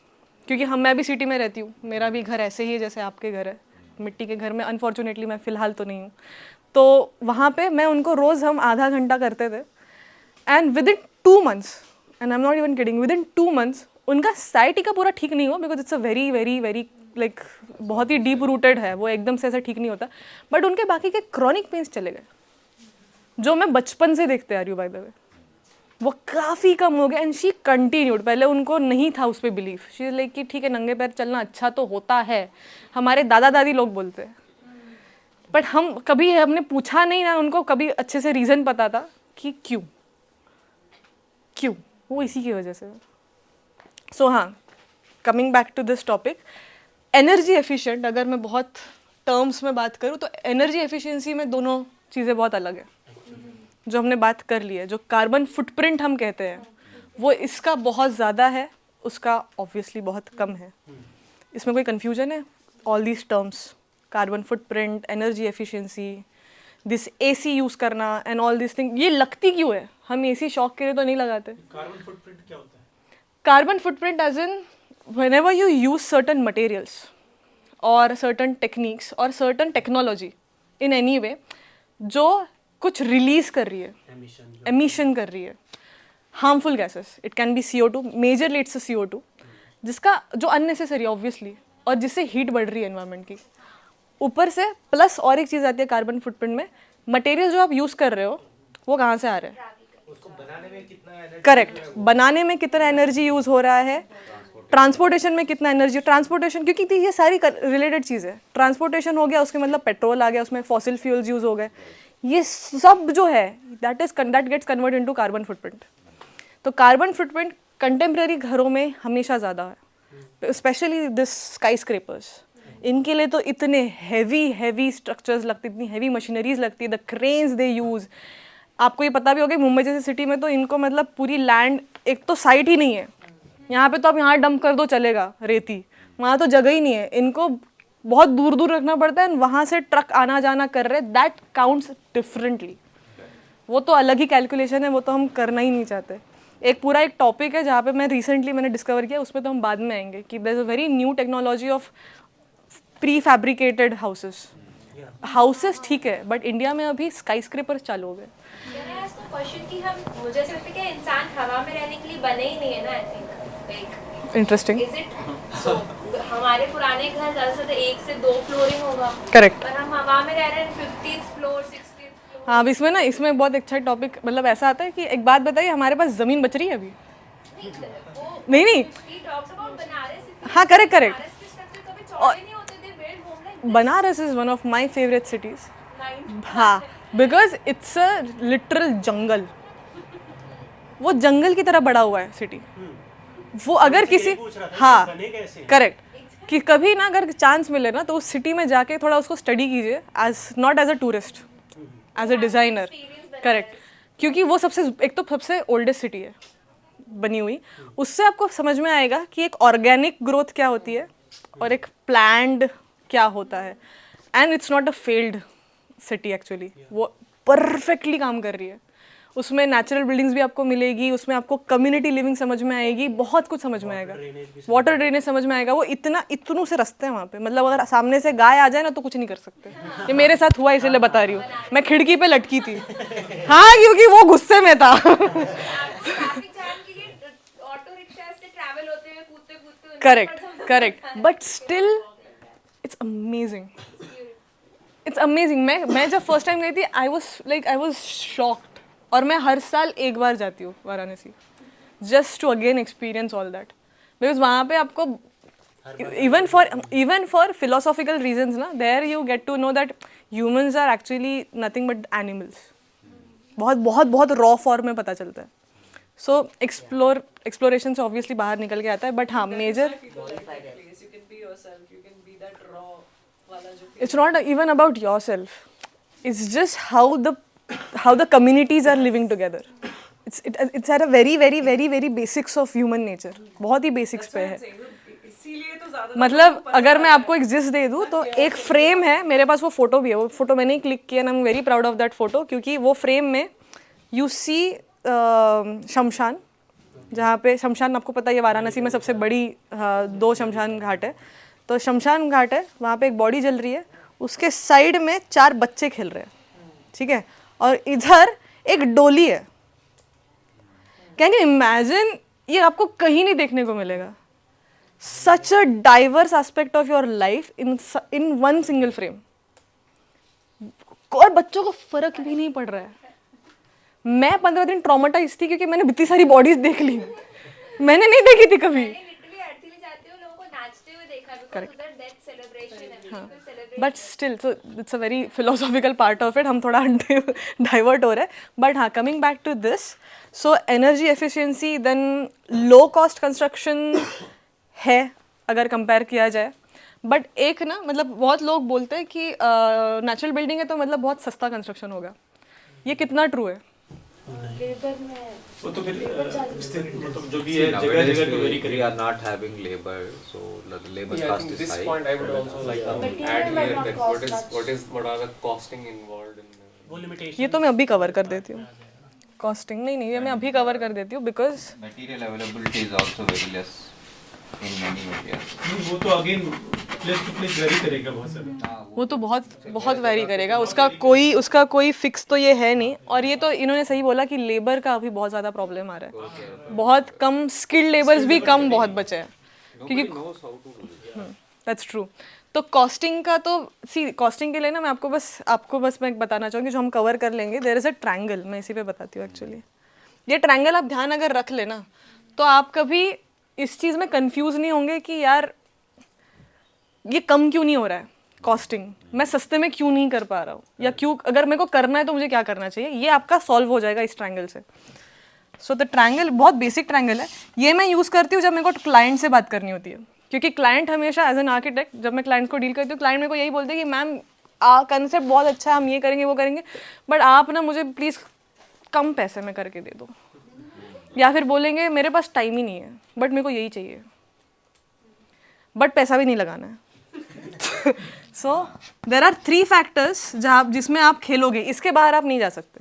क्योंकि मैं भी सिटी में रहती हूँ, मेरा भी घर ऐसे ही है जैसे आपके घर है, मिट्टी के घर में. अनफॉर्चुनेटली मैं फ़िलहाल तो नहीं हूँ. तो वहाँ पे मैं उनको रोज़ हम आधा घंटा करते थे, and with in 2 months, and I am not even kidding, with in 2 months उनका साइटिका पूरा ठीक नहीं हुआ, because it's a very very very like बहुत ही डीप रूटेड है, वो एकदम से ऐसा ठीक नहीं होता. बट उनके बाकी के क्रॉनिक पेन्स चले गए, जो मैं बचपन से देखते आ रही हूँ बाय द वे, वो काफ़ी कम हो गया. And she continued. पहले उनको नहीं था उस पर बिलीफ. शी लाइक कि ठीक है नंगे पैर चलना अच्छा तो होता है, हमारे दादा दादी लोग बोलते हैं, बट हमने पूछा नहीं ना उनको कभी अच्छे से रीज़न पता था कि क्यों वो इसी की वजह से. सो हाँ, coming back to this topic, energy efficient, अगर मैं बहुत टर्म्स में बात करूँ तो एनर्जी एफिशिएंसी में दोनों चीज़ें बहुत अलग है. जो हमने बात कर ली है, जो कार्बन फुटप्रिंट हम कहते हैं, वो इसका बहुत ज़्यादा है, उसका ऑब्वियसली बहुत कम है. इसमें कोई कन्फ्यूजन है? All these terms, carbon footprint, energy efficiency, this AC use करना एंड ऑल दिस थिंग, ये लगती क्यों है? हम AC शौक के लिए तो नहीं लगाते. कार्बन फुटप्रिंट क्या होता है? Carbon footprint as in whenever you use certain materials or certain techniques or certain technology in any way जो कुछ रिलीज कर रही है, emission कर रही है, harmful gases, it can be CO2, majorly it's a CO2, जिसका जो unnecessary obviously, और जिससे हीट बढ़ रही है एनवायरनमेंट की. ऊपर से प्लस और एक चीज़ आती है कार्बन फुटप्रिंट में, मटेरियल जो आप यूज़ कर रहे हो वो कहाँ से आ रहे हैं? करेक्ट. बनाने में कितना एनर्जी यूज़ हो रहा है, ट्रांसपोर्टेशन में कितना एनर्जी, ट्रांसपोर्टेशन, क्योंकि ये सारी रिलेटेड चीज़ है. ट्रांसपोर्टेशन हो गया, उसके मतलब पेट्रोल आ गया, उसमें फॉसिल फ्यूल्स यूज़ हो गए, ये सब जो है that gets convert into carbon footprint. तो कार्बन फुटप्रिंट कंटेम्प्रेरी घरों में हमेशा ज़्यादा है, स्पेशली दिस स्काई स्क्रेपर्स. इनके लिए तो इतने हैवी स्ट्रक्चर्स लगती, इतनी हैवी मशीनरीज लगती है, द क्रेन्स दे यूज़. आपको ये पता भी होगा मुंबई जैसे सिटी में तो इनको मतलब पूरी लैंड, एक तो साइट ही नहीं है यहाँ पे, तो आप यहाँ डंप कर दो चलेगा रेती, वहाँ तो जगह ही नहीं है. इनको बहुत दूर दूर रखना पड़ता है, वहाँ से ट्रक आना जाना कर रहे, दैट काउंट्स डिफरेंटली. वो तो अलग ही कैलकुलेशन है, वो तो हम करना ही नहीं चाहते. एक पूरा एक टॉपिक है जहाँ पे मैंने डिस्कवर किया, उसमें तो हम बाद में आएंगे कि there is a very new technology of pre fabricated houses ठीक है, बट इंडिया में अभी स्काई स्क्रेपर चालू हो गए. क्वेश्चन कि हम, मुझे ऐसा लगता है कि इंसान हवा में रहने के लिए बने ही नहीं है ना. I think interesting. Is it so हमारे पुराने घर ज़्यादा से 1 से 2 फ्लोरिंग होगा, करेक्ट, पर हम हवा में रह रहे हैं 50th फ्लोर 60th फ्लोर. हाँ, अब इसमें बहुत अच्छा टॉपिक मतलब ऐसा आता है कि एक बात बताइए, हमारे पास ज़मीन बच रही है अभी? नहीं. हाँ, correct. Banaras is one of my favourite cities. हाँ, बिकॉज इट्स अ लिटरल जंगल. वो जंगल की तरह बड़ा हुआ है सिटी. वो अगर किसी, हाँ करेक्ट, कि कभी ना अगर चांस मिले ना तो उस सिटी में जाके थोड़ा उसको स्टडी कीजिए, not as a tourist, as a designer. Correct, क्योंकि वो सबसे ओल्डेस्ट सिटी है बनी हुई. उससे आपको समझ में आएगा कि एक ऑर्गेनिक ग्रोथ क्या होती है और एक प्लान्ड क्या होता है. And it's not a failed city actually, वो परफेक्टली काम कर रही है. उसमें नेचुरल बिल्डिंग्स भी आपको मिलेगी, उसमें आपको कम्युनिटी लिविंग समझ में आएगी, बहुत कुछ समझ में आएगा, वाटर ड्रेनेज समझ में आएगा. वो इतनों से रास्ते हैं वहाँ पे, मतलब अगर सामने से गाय आ जाए ना तो कुछ नहीं कर सकते. ये मेरे साथ हुआ, इसलिए बता रही हूँ. मैं खिड़की पे लटकी थी, हाँ, क्योंकि वो गुस्से में था. ट्रैवल होते हुए कूदते कूदते correct but still it's amazing मैं जब फर्स्ट टाइम गई थी आई वॉज शॉक्ड और मैं हर साल एक बार जाती हूँ Varanasi just to again experience all that because वहाँ पे आपको even for philosophical reasons ना there you get to know that humans are actually nothing but animals बहुत रॉ फॉर्म में पता चलता है सो एक्सप्लोरेशन से ऑब्वियसली बाहर निकल के आता है बट हाँ major it's not even about yourself it's just how the communities are living together it's at a very basics of human nature बहुत ही basics पे है मतलब अगर मैं आपको एक जिस दे दूँ तो एक फ्रेम है मेरे पास वो फोटो भी है वो फोटो मैंने ही क्लिक किया I am very proud of that photo क्योंकि वो फ्रेम में यू सी शमशान जहाँ पे शमशान आपको पता है वाराणसी में सबसे बड़ी 2 शमशान घाट है तो शमशान घाट है वहाँ पे एक बॉडी जल रही है उसके साइड में 4 बच्चे खेल रहे हैं ठीक है और इधर एक डोली है कैन यू इमेजिन ये आपको कहीं नहीं देखने को मिलेगा such a diverse aspect of your life in one single frame और बच्चों को फर्क भी नहीं पड़ रहा है मैं 15 दिन ट्रॉमेटाइज थी क्योंकि मैंने इतनी सारी बॉडीज देख ली मैंने नहीं देखी थी कभी but still so it's a very philosophical part of it हम थोड़ा डाइवर्ट हो रहे हैं बट हाँ coming back to this so energy efficiency then low cost construction है अगर कंपेयर किया जाए बट एक ना मतलब बहुत लोग बोलते हैं कि नेचुरल बिल्डिंग है तो मतलब बहुत सस्ता कंस्ट्रक्शन होगा ये कितना ट्रू है लेबर में वो तो फिर मतलब जो भी है जगह पे वेरी करेगा are not having labor so the labor cost is this high point I would also like to add here that what are the costing involved in वो लिमिटेशन ये तो मैं अभी कवर कर देती हूँ कॉस्टिंग नहीं ये मैं अभी कवर कर देती हूँ because material availability is also very less in many areas वो तो again place to place vary करेगा बहुत सारा वो तो बहुत वैरी करेगा उसका कोई फिक्स तो ये है नहीं और ये तो इन्होंने सही बोला कि लेबर का अभी बहुत ज़्यादा प्रॉब्लम आ रहा है बहुत कम स्किल्ड लेबर्स भी कम बहुत बचे हैं क्योंकि दैट्स ट्रू तो कॉस्टिंग का तो कॉस्टिंग के लिए ना मैं आपको बस मैं बताना चाहूँगी जो हम कवर कर लेंगे देयर इज़ अ ट्रायंगल मैं इसी पे बताती हूँ एक्चुअली ये ट्रायंगल आप ध्यान अगर रख लेना तो आप कभी इस चीज़ में कंफ्यूज नहीं होंगे कि यार ये कम क्यों नहीं हो रहा है कॉस्टिंग मैं सस्ते में क्यों नहीं कर पा रहा हूँ या क्यों अगर मेरे को करना है तो मुझे क्या करना चाहिए ये आपका सॉल्व हो जाएगा इस ट्रायंगल से सो द ट्रायंगल बहुत बेसिक ट्रायंगल है ये मैं यूज़ करती हूँ जब मेरे को क्लाइंट से बात करनी होती है क्योंकि क्लाइंट हमेशा एज एन आर्किटेक्ट जब मैं क्लाइंट को डील करती हूँ क्लाइंट मेरे को यही बोलते हैं कि मैम कंसेप्ट बहुत अच्छा है हम ये करेंगे वो करेंगे बट आप ना मुझे प्लीज़ कम पैसे में करके दे दो या फिर बोलेंगे मेरे पास टाइम ही नहीं है बट मेरे को यही चाहिए बट पैसा भी नहीं लगाना है सो देर आर 3 फैक्टर्स जिसमें आप खेलोगे इसके बाहर आप नहीं जा सकते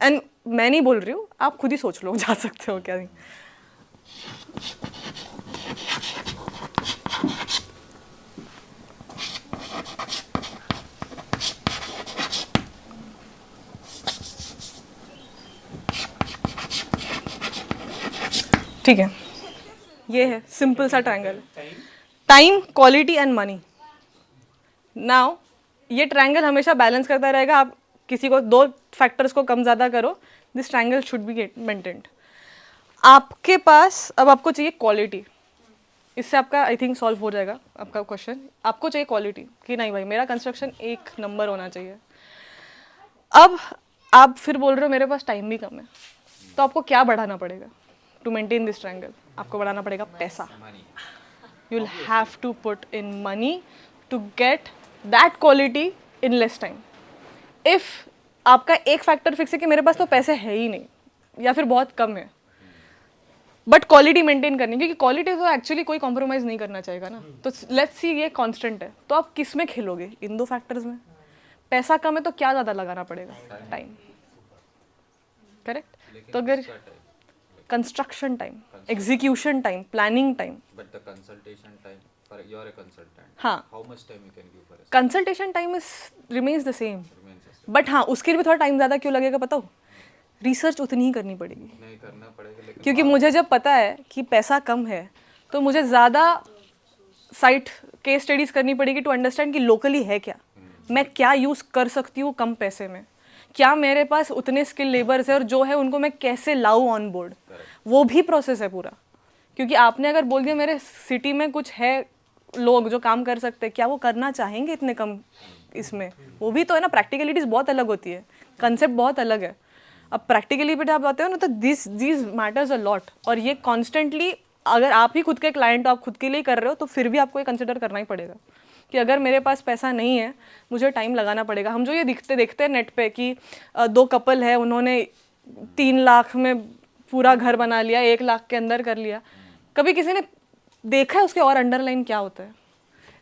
एंड मैं नहीं बोल रही हूँ आप खुद ही सोच लो जा सकते हो क्या नहीं ठीक है ये है सिंपल सा triangle time quality and money now ये ट्रायंगल हमेशा बैलेंस करता रहेगा आप किसी को 2 फैक्टर्स को कम ज़्यादा करो this triangle should be maintained आपके पास अब आपको चाहिए क्वालिटी इससे आपका आई थिंक सॉल्व हो जाएगा आपका क्वेश्चन आपको चाहिए क्वालिटी कि नहीं भाई मेरा कंस्ट्रक्शन 1 नंबर होना चाहिए अब आप फिर बोल रहे हो मेरे पास टाइम भी कम है तो आपको क्या बढ़ाना पड़ेगा टू मेंटेन दिस ट्रायंगल आपको बढ़ाना पड़ेगा पैसा you will have to put in money to get that quality in less time if आपका एक फैक्टर फिक्स है कि मेरे पास तो पैसे है ही नहीं या फिर बहुत कम है बट क्वालिटी मेंटेन करनी क्योंकि क्वालिटी तो एक्चुअली कोई कॉम्प्रोमाइज़ नहीं करना चाहेगा ना तो लेट्स सी ये कांस्टेंट है तो आप किस में खेलोगे इन 2 फैक्टर्स में पैसा कम है तो क्या ज़्यादा लगाना पड़ेगा टाइम करेक्ट तो अगर construction time execution time planning time but the consultation time for you're a consultant हाँ how much time you can give for a consultation time is remains the same but हाँ उसके लिए भी थोड़ा टाइम ज़्यादा क्यों लगेगा बताओ रिसर्च उतनी ही करनी पड़ेगी, नहीं करना पड़ेगा लेकिन क्योंकि मुझे जब पता है कि पैसा कम है तो मुझे ज़्यादा साइट केस स्टडीज़ करनी पड़ेगी टू अंडरस्टैंड कि लोकली है क्या, मैं क्या यूज़ कर सकती हूँ कम पैसे में, क्या मेरे पास उतने स्किल लेबर्स है और जो है उनको मैं कैसे लाऊं ऑन बोर्ड, वो भी प्रोसेस है पूरा। क्योंकि आपने अगर बोल दिया मेरे सिटी में कुछ है लोग जो काम कर सकते हैं, क्या वो करना चाहेंगे इतने कम इसमें, वो भी तो है ना, प्रैक्टिकलिटीज़ बहुत अलग होती है, कंसेप्ट बहुत अलग है। अब प्रैक्टिकली पे आप आते हो ना तो दिस मैटर्स अ लॉट, और ये कॉन्स्टेंटली अगर आप ही खुद के क्लाइंट आप खुद के लिए कर रहे हो तो फिर भी आपको ये कंसिडर करना ही पड़ेगा कि अगर मेरे पास पैसा नहीं है मुझे टाइम लगाना पड़ेगा। हम जो ये देखते हैं नेट पे कि 2 कपल है उन्होंने 3 लाख में पूरा घर बना लिया, 1 लाख के अंदर कर लिया, कभी किसी ने देखा है उसके और अंडरलाइन क्या होता है?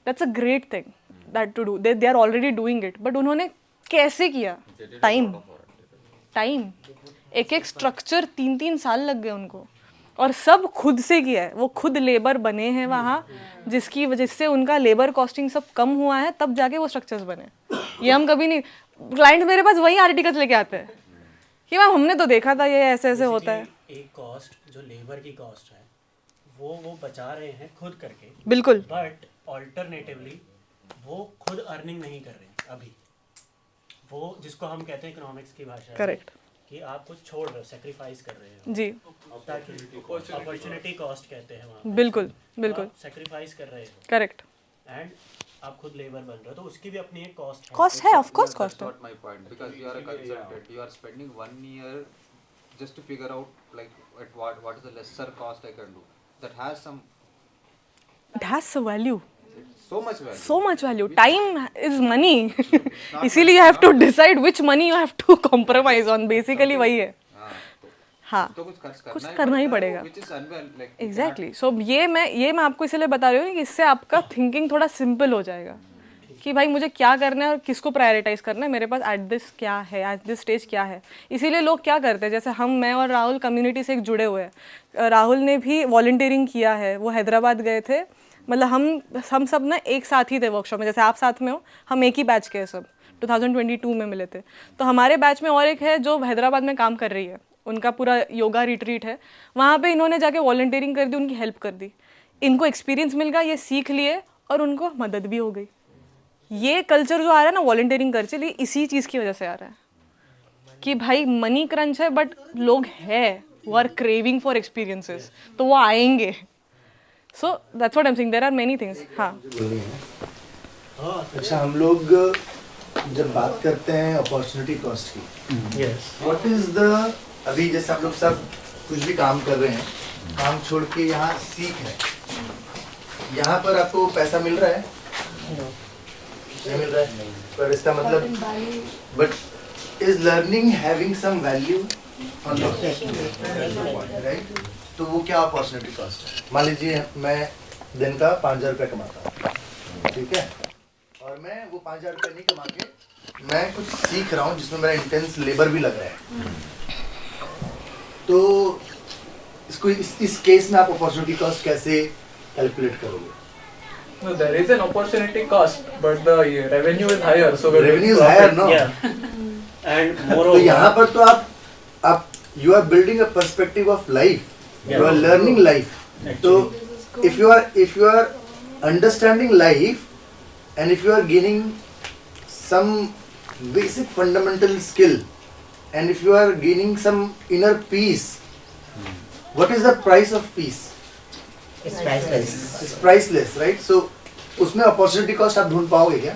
That's a great thing that to do, they are already doing it, but उन्होंने कैसे किया? टाइम एक स्ट्रक्चर 3-3 साल लग गए उनको, और सब खुद से किया है, वो खुद लेबर बने हैं वहाँ, जिसकी वजह से उनका लेबर कॉस्टिंग सब कम हुआ है, तब जाके वो स्ट्रक्चर्स बने। ये हम कभी नहीं, क्लाइंट मेरे पास वही आर्टिकल्स लेके आते हैं कि मैम हमने तो देखा था ये ऐसे ऐसे होता है। एक कॉस्ट जो लेबर की कॉस्ट है वो बचा रहे हैं खुद करके, बिल्कुल, बट ऑल्टरनेटिवली वो खुद अर्निंग नहीं कर रहे हैं अभी, वो जिसको हम कहते हैं इकोनॉमिक्स की भाषा, करेक्ट, कि आप कुछ छोड़ रहे हो, सेक्रीफाइस कर रहे हो जी, ताकि अपॉर्चुनिटी कॉस्ट कहते हैं वहाँ, बिल्कुल बिल्कुल सेक्रीफाइस कर रहे हो, करेक्ट, एंड आप खुद लेबर बन रहे हो तो उसकी भी अपनी एक कॉस्ट है, ऑफ कोर्स कॉस्ट है। That's not my point, because you are a consultant, you are spending 1 year just to figure out like at what is the lesser cost I can do that has some, It has a value, so much value, so much value. Time is money. इसीलिए you have to decide which money you have to compromise on. Basically वही है। हाँ, तो कुछ करना ही पड़ेगा। एग्जैक्टली, सो ये मैं आपको इसलिए बता रही हूँ कि इससे आपका थिंकिंग थोड़ा सिंपल हो जाएगा कि भाई मुझे क्या करना है और किसको प्रायोरिटाइज करना है, मेरे पास एट दिस क्या है, एट दिस स्टेज क्या है। इसीलिए लोग क्या करते हैं, जैसे मैं और राहुल कम्युनिटी से एक जुड़े हुए हैं, राहुल ने भी वॉलंटियरिंग किया है, वो हैदराबाद गए थे, मतलब हम सब ना एक साथ ही थे वर्कशॉप में, जैसे आप साथ में हो, हम एक ही बैच के हैं सब, 2022 में मिले थे। तो हमारे बैच में और एक है जो हैदराबाद में काम कर रही है, उनका पूरा योगा रिट्रीट है, वहाँ पे इन्होंने जाके वॉलंटियरिंग कर दी, उनकी हेल्प कर दी, इनको एक्सपीरियंस मिल गया, ये सीख लिए और उनको मदद भी हो गई। ये कल्चर जो आ रहा है ना वॉलंटियरिंग कर चलिए, इसी चीज़ की वजह से आ रहा है कि भाई मनी क्रंच है, बट लोग हैं वो आर क्रेविंग फॉर एक्सपीरियंसेस, तो वो आएंगे। So that's what I am saying, there are many things. हाँ, अच्छा, हम लोग जब बात करते हैं अपॉर्चुनिटी कॉस्ट की, व्हाट इज द, अभी जैसे आप लोग सब कुछ भी काम कर रहे हैं, काम छोड़ के यहाँ सीख है, यहाँ पर आपको पैसा मिल रहा है? नहीं मिल रहा है, पर इसका मतलब, but is learning having some value on right? तो वो क्या अपॉर्चुनिटी कॉस्ट है? मान लीजिए मैं दिन का 5,000 रुपये कमाता हूँ, ठीक है, और मैं वो 5,000 रुपये नहीं कमा के मैं कुछ सीख रहा हूँ जिसमें मेरा इंटेंस लेबर भी लग रहा है, तो इसको इस केस में आप अपॉर्चुनिटी कॉस्ट कैसे कैलकुलेट करोगे? No, there is an opportunity cost, but the revenue is higher. So revenue is higher, no? Yeah. And तो यहाँ पर तो आप you are building a perspective of life. You are learning life. So if you are understanding life, and if you are gaining some basic fundamental skill, and if you are gaining some inner peace, what is the price of peace? It's priceless. It's priceless, right? So उसमें अपॉर्चुनिटी कॉस्ट आप ढूंढ पाओगे क्या?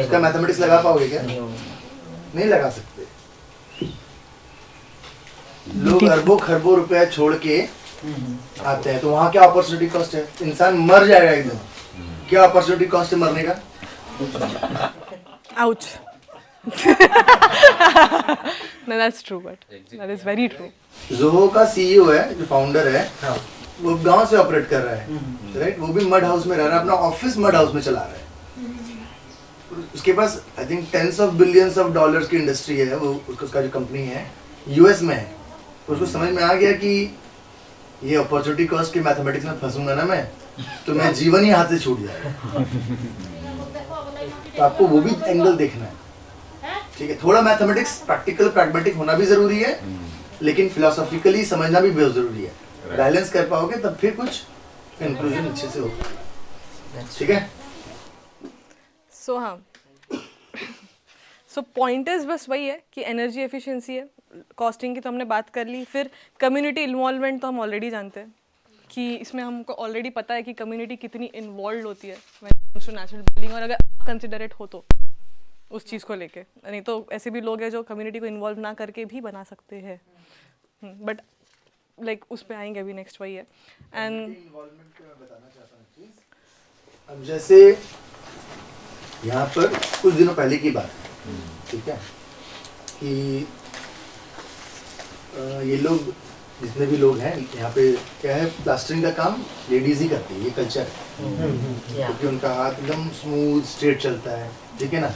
उसका मैथमेटिक्स लगा पाओगे क्या? नहीं लगा सकते। लोग अरबों खरबों रुपया छोड़ के आते हैं, तो वहाँ क्या अपॉर्चुनिटी कॉस्ट है? इंसान मर जाएगा एकदम, क्या अपॉर्चुनिटी कॉस्ट है मरने का? Ouch. No, that's true, but that is very true. Zoho का CEO है, जो फाउंडर है, वो गांव से ऑपरेट कर रहा है, राइट? वो भी मड हाउस में रह रहा है, अपना ऑफिस मड हाउस में चला रहा है। उसके पास I think tens of billions of dollars की इंडस्ट्री है, वो उसका जो कंपनी है यूएस में है। उसको समझ में आ गया कि ये अपॉर्चुनिटी कॉस्ट के मैथमेटिक्स में फंसूंगा ना मैं, तो मैं जीवन ही हाथ से छूट जाएगा। तो आपको वो भी एंगल देखना है, ठीक है? थोड़ा मैथमेटिक्स प्रैक्टिकल प्रैग्मेटिक होना भी जरूरी है, लेकिन फिलोसॉफिकली समझना भी बहुत जरूरी है। बैलेंस कर पाओगे तब फिर कुछ कंक्लूजन अच्छे से होगा। ठीक है। सो हाँ, सो पॉइंटर्स बस वही है कि एनर्जी एफिशिएंसी है, कॉस्टिंग की तो हमने बात कर ली, फिर कम्युनिटी इन्वॉल्वमेंट तो हम ऑलरेडी जानते हैं कि इसमें हमको ऑलरेडी पता है कि कम्युनिटी कितनी इन्वॉल्व होती है when it comes to natural building, और अगर आप कंसिडरेट हो तो उस चीज़ को लेके, नहीं तो ऐसे भी लोग हैं जो कम्युनिटी को इन्वॉल्व ना करके भी बना सकते हैं, बट लाइक उस पर आएंगे अभी, नेक्स्ट वही है। एंड अब जैसे यहाँ पर कुछ दिनों पहले की बात, ठीक है, कि ये लोग जितने भी लोग हैं यहाँ पे क्या है, प्लास्टरिंग का काम लेडीज ही करती है, ये कल्चर है, क्योंकि उनका हाथ एकदम स्मूथ स्ट्रेट चलता है, ठीक है ना,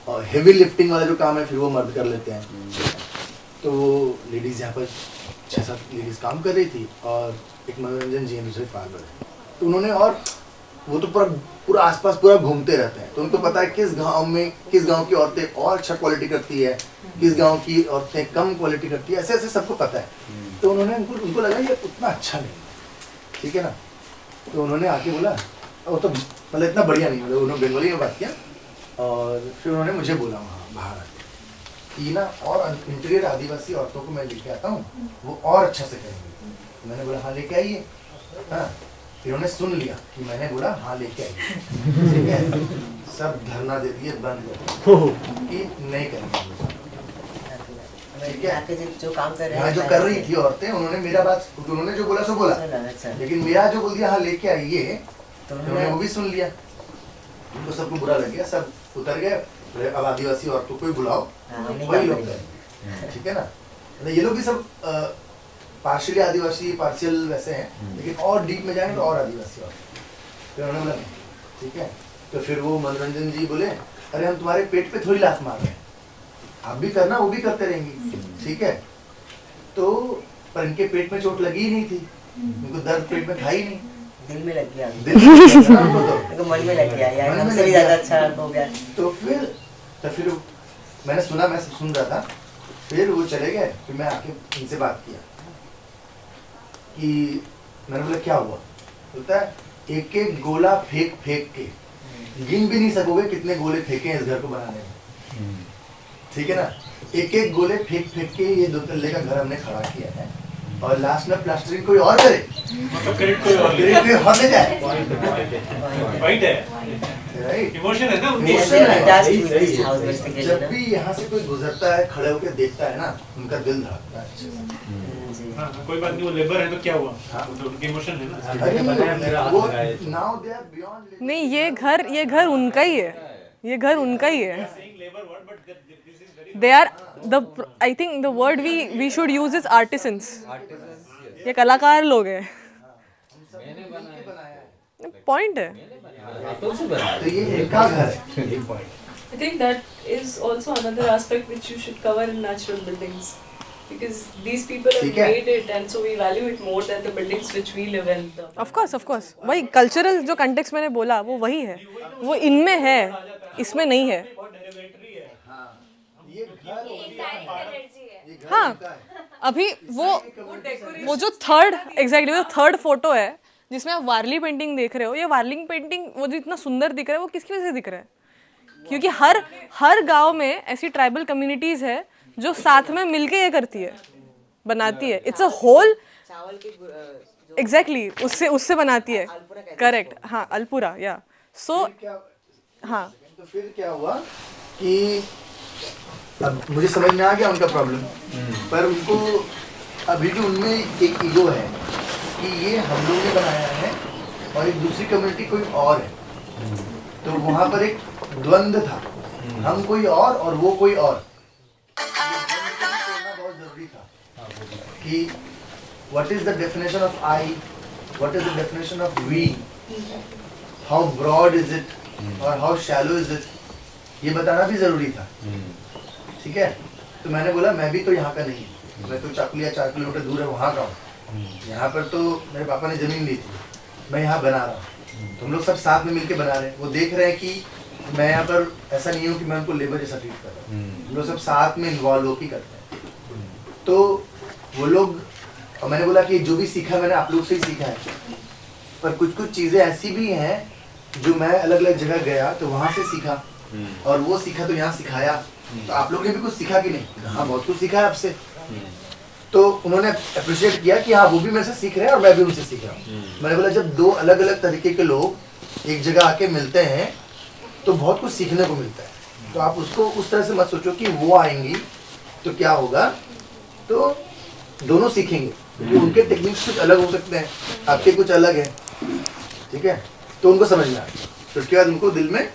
और हेवी लिफ्टिंग वाला जो काम है फिर वो मर्द कर लेते हैं। तो लेडीज यहाँ पर 6-7 लेडीज काम कर रही थी और एक मनोरंजन जी दूसरे फार्मर है, तो उन्होंने, और वो तो पूरा आसपास पूरा घूमते रहते हैं, तो उनको पता है किस गांव में किस गांव की औरतें और अच्छा क्वालिटी करती है, किस गांव की औरतें कम क्वालिटी करती है, ऐसे ऐसे सबको पता है। तो उन्होंने उनको लगा ये उतना अच्छा नहीं, ठीक है ना, तो उन्होंने आके बोला, वो तो मतलब इतना बढ़िया नहीं, मतलब उन्होंने बंगाली में बात किया, और फिर उन्होंने मुझे बोला वहाँ बाहर कि ना और इंटीरियर आदिवासी औरतों को मैं लेके आता हूँ, वो और अच्छा से करेंगे। मैंने बोला हाँ लेके आइए, हाँ, फिर उन्होंने सुन लिया कि मैंने बोला हाँ लेके आइए, ठीक है, सब धरना दे दिए, बंद कर कि नहीं करेंगे, ठीक है। जो काम कर रहे हैं, जो कर रही थी औरतें, उन्होंने मेरा बात, उन्होंने जो बोला सो बोला, लेकिन मेरा जो बोल दिया हाँ लेके आइए, तो उन्होंने वो भी सुन लिया, उनको सबको बुरा लग गया, सब उतर गए, अब आदिवासी औरतों को ही बुलाओ, वही लोग करें, ठीक है ना। ये लोग भी सब पार्शियली आदिवासी, पार्शियल वैसे हैं, लेकिन और डीप में जाएंगे तो और आदिवासी औरत। फिर उन्होंने बोला ठीक है, तो फिर वो मनोरंजन जी बोले अरे हम तुम्हारे पेट पे थोड़ी लात मार रहे हैं, आप भी करना, वो भी करते रहेंगे, ठीक है। तो पर इनके पेट में चोट लगी ही नहीं थी, इनको दर्द पेट में था ही नहीं, दिल में लग गया, दिल में लग गया, तो मन में लग गया यार, हमसे भी ज्यादा अच्छा हो गया। तो फिर मैंने सुना, मैं सुन रहा था, फिर वो चले गए, फिर मैं आके इनसे बात किया कि मैंने बोला क्या हुआ, बोलता है एक एक गोला फेंक फेंक के गिन भी नहीं सकोगे कितने गोले फेंके हैं इस घर को बनाने में, ठीक है ना, एक एक गोले फेंक फेंक के ये 2 तल्ले का घर हमने खड़ा किया है, और लास्ट में प्लास्टरिंग कोई और करे, क्रेडिट कोई और ले जाए, राइट है, राइट, इमोशन है ना, इमोशन है। जब भी यहाँ से कोई गुजरता है, खड़े होकर देखता है ना, उनका दिल धड़कता है अच्छे से। कोई बात नहीं, वो लेबर है तो क्या हुआ, तो उनके इमोशन है ना। नहीं, ये घर उनका ही है, ये घर उनका ही है। They are I think the word we should use is artisans. ये कलाकार लोग हैं। पॉइंट है। तो ये इनका घर है। I think that is also another aspect which you should cover in natural buildings, because these people have made it and so we value it more than the buildings which we live in. Of course, वही कल्चरल जो कंटेक्स्ट मैंने बोला वो वही है, वो इनमें है, इसमें नहीं है। हाँ, अभी वो जो थर्ड फोटो है जिसमें आप वारली पेंटिंग देख रहे हो, ये वारली पेंटिंग वो जो इतना सुंदर दिख रहा है वो किसकी वजह से दिख रहा है? क्योंकि हर गांव में ऐसी ट्राइबल कम्युनिटीज है जो साथ में मिलके ये करती है, बनाती है। इट्स अ होल, एग्जैक्टली उससे बनाती है, करेक्ट। हाँ, अल्पुरा, या सो हाँ। तो फिर क्या हुआ कि अब मुझे समझ में आ गया उनका प्रॉब्लम, पर उनको अभी भी उनमें एक ईगो है कि ये हम लोग ने बनाया है और एक दूसरी कम्युनिटी कोई और है, तो वहाँ पर एक द्वंद्व था, हम कोई और वो कोई और। बहुत जरूरी था कि what is the definition of I, what is the definition of we, how broad is it और how shallow is it, ये बताना भी जरूरी था, ठीक है। तो मैंने बोला मैं भी तो यहाँ का नहीं, मैं तो चाकुलिया 4 किलोमीटर दूर है वहाँ का हूँ, यहाँ पर तो मेरे पापा ने जमीन ली थी, मैं यहाँ बना रहा हूँ, तो हम लोग सब साथ में मिलके बना रहे हैं। वो देख रहे हैं कि मैं यहाँ पर ऐसा नहीं हूँ कि मैं उनको लेबर जैसा ट्रीट कर रहा हूँ, हम लोग सब साथ में इन्वॉल्व होकर करते हैं। तो वो लोग, और मैंने बोला कि जो भी सीखा मैंने आप लोग से ही सीखा है, पर कुछ कुछ चीज़ें ऐसी भी हैं जो मैं अलग अलग जगह गया तो वहाँ से सीखा, और वो सीखा तो यहाँ सिखाया, तो आप लोग ने भी कुछ सीखा कि नहीं? हाँ, बहुत कुछ सीखा है आपसे। तो उन्होंने अप्रिशिएट किया कि हाँ वो भी मेरे से सीख रहे हैं और मैं भी उनसे सीख रहा हूँ। मैंने बोला जब दो अलग अलग तरीके के लोग एक जगह आके मिलते हैं तो बहुत कुछ सीखने को मिलता है। तो आप उसको उस तरह से मत सोचो कि वो आएंगी तो क्या होगा, तो दोनों सीखेंगे, क्योंकि उनके टेक्निक्स कुछ अलग हो सकते हैं, आपके कुछ अलग है, ठीक है? तो उनको समझना है, तो उसके बाद उनको दिल में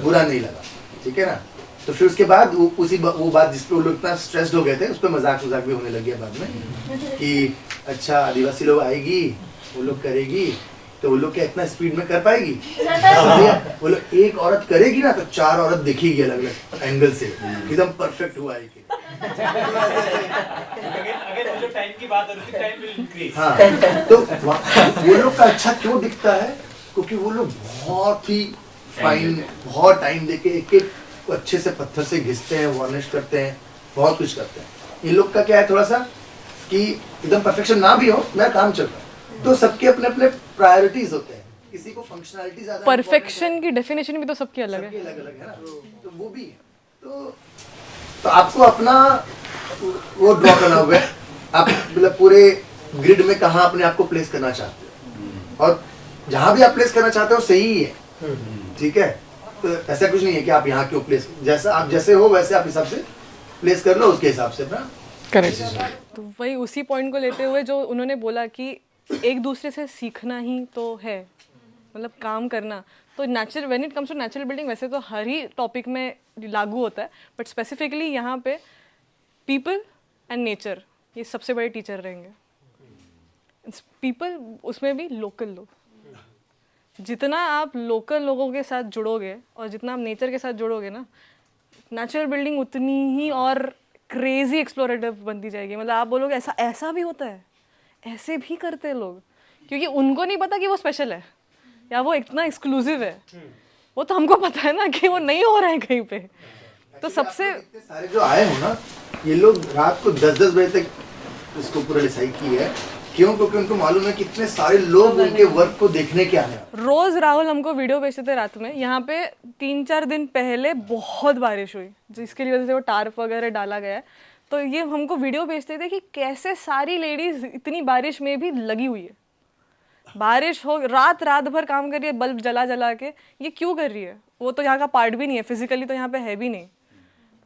बुरा नहीं लगा, ठीक है ना? तो फिर उसके बाद वो बात जिस पे वो लोग इतना स्ट्रेस्ड हो गए थे, उस पर मजाक भी होने लगी बाद में कि अच्छा आदिवासी लोग आएगी, वो लोग करेगी, तो वो लोग क्या इतना स्पीड में कर पाएगी? वो लोग एक औरत करेगी ना तो 4 औरत दिखेगी अलग अलग एंगल से, एकदम परफेक्ट हुआ है कि टाइम की बात होती है, टाइम विल इंक्रीज। हाँ, तो वो लोग का अच्छा क्यों दिखता है? क्योंकि वो लोग बहुत ही फाइन, बहुत टाइम देके एक एक अच्छे से पत्थर से घिसते हैं, वार्निश करते हैं, बहुत कुछ करते हैं। इन लोग का क्या है थोड़ा सा कि एकदम परफेक्शन ना भी हो, मेरा काम चल रहा है, तो सबके अपने अपने प्रायोरिटीज होते हैं, किसी को फंक्शनैलिटी ज्यादा, परफेक्शन की डेफिनेशन भी तो सबकी अलग है, अलग है ना, तो वो भी है। तो आपको अपना वो ड्रॉ करना होगा, आप मतलब पूरे ग्रिड में कहाँ अपने आप को प्लेस करना चाहते हो, और जहाँ भी आप प्लेस करना चाहते हो सही ही है, ठीक है? तो ऐसा कुछ नहीं है कि आप यहाँ क्यों प्लेस, जैसा आप जैसे हो वैसे आप हिसाब से प्लेस कर लो, उसके हिसाब से अपना करेक्ट। तो वही उसी पॉइंट को लेते हुए जो उन्होंने बोला कि एक दूसरे से सीखना ही तो है, मतलब काम करना, तो natural when it comes to natural building वैसे तो हर ही टॉपिक में लागू होता है, बट स्पेसिफिकली यहाँ पे पीपल एंड नेचर ये सबसे बड़े टीचर रहेंगे। पीपल, उसमें भी लोकल लोग, जितना आप लोकल लोगों के साथ जुड़ोगे और जितना आप नेचर के साथ जुड़ोगे ना, नेचुरल बिल्डिंग उतनी ही और क्रेजी एक्सप्लोरेटिव बनती जाएगी। मतलब आप बोलोगे ऐसा भी होता है, ऐसे भी करते हैं लोग, क्योंकि उनको नहीं पता कि वो स्पेशल है या वो इतना एक्सक्लूसिव है, वो तो हमको पता है ना कि वो नहीं हो रहा है कहीं पे। तो सबसे सारे जो आए हो ना, ये लोग रात को 10-10 बजे तक इसको पूरा डिसाइड की है, क्यों? क्योंकि उनको मालूम है कितने सारे लोग उनके वर्क को देखने के आए हैं। रोज राहुल हमको वीडियो भेजते थे रात में, यहाँ पे 3-4 दिन पहले बहुत बारिश हुई जिसके लिए वजह से वो टार्प वगैरह डाला गया है, तो ये हमको वीडियो भेजते थे कि कैसे सारी लेडीज इतनी बारिश में भी लगी हुई है, बारिश हो रात भर काम कर रही है, बल्ब जला के, ये क्यों कर रही है? वो तो यहाँ का पार्ट भी नहीं है, फिजिकली तो यहाँ पे है भी नहीं,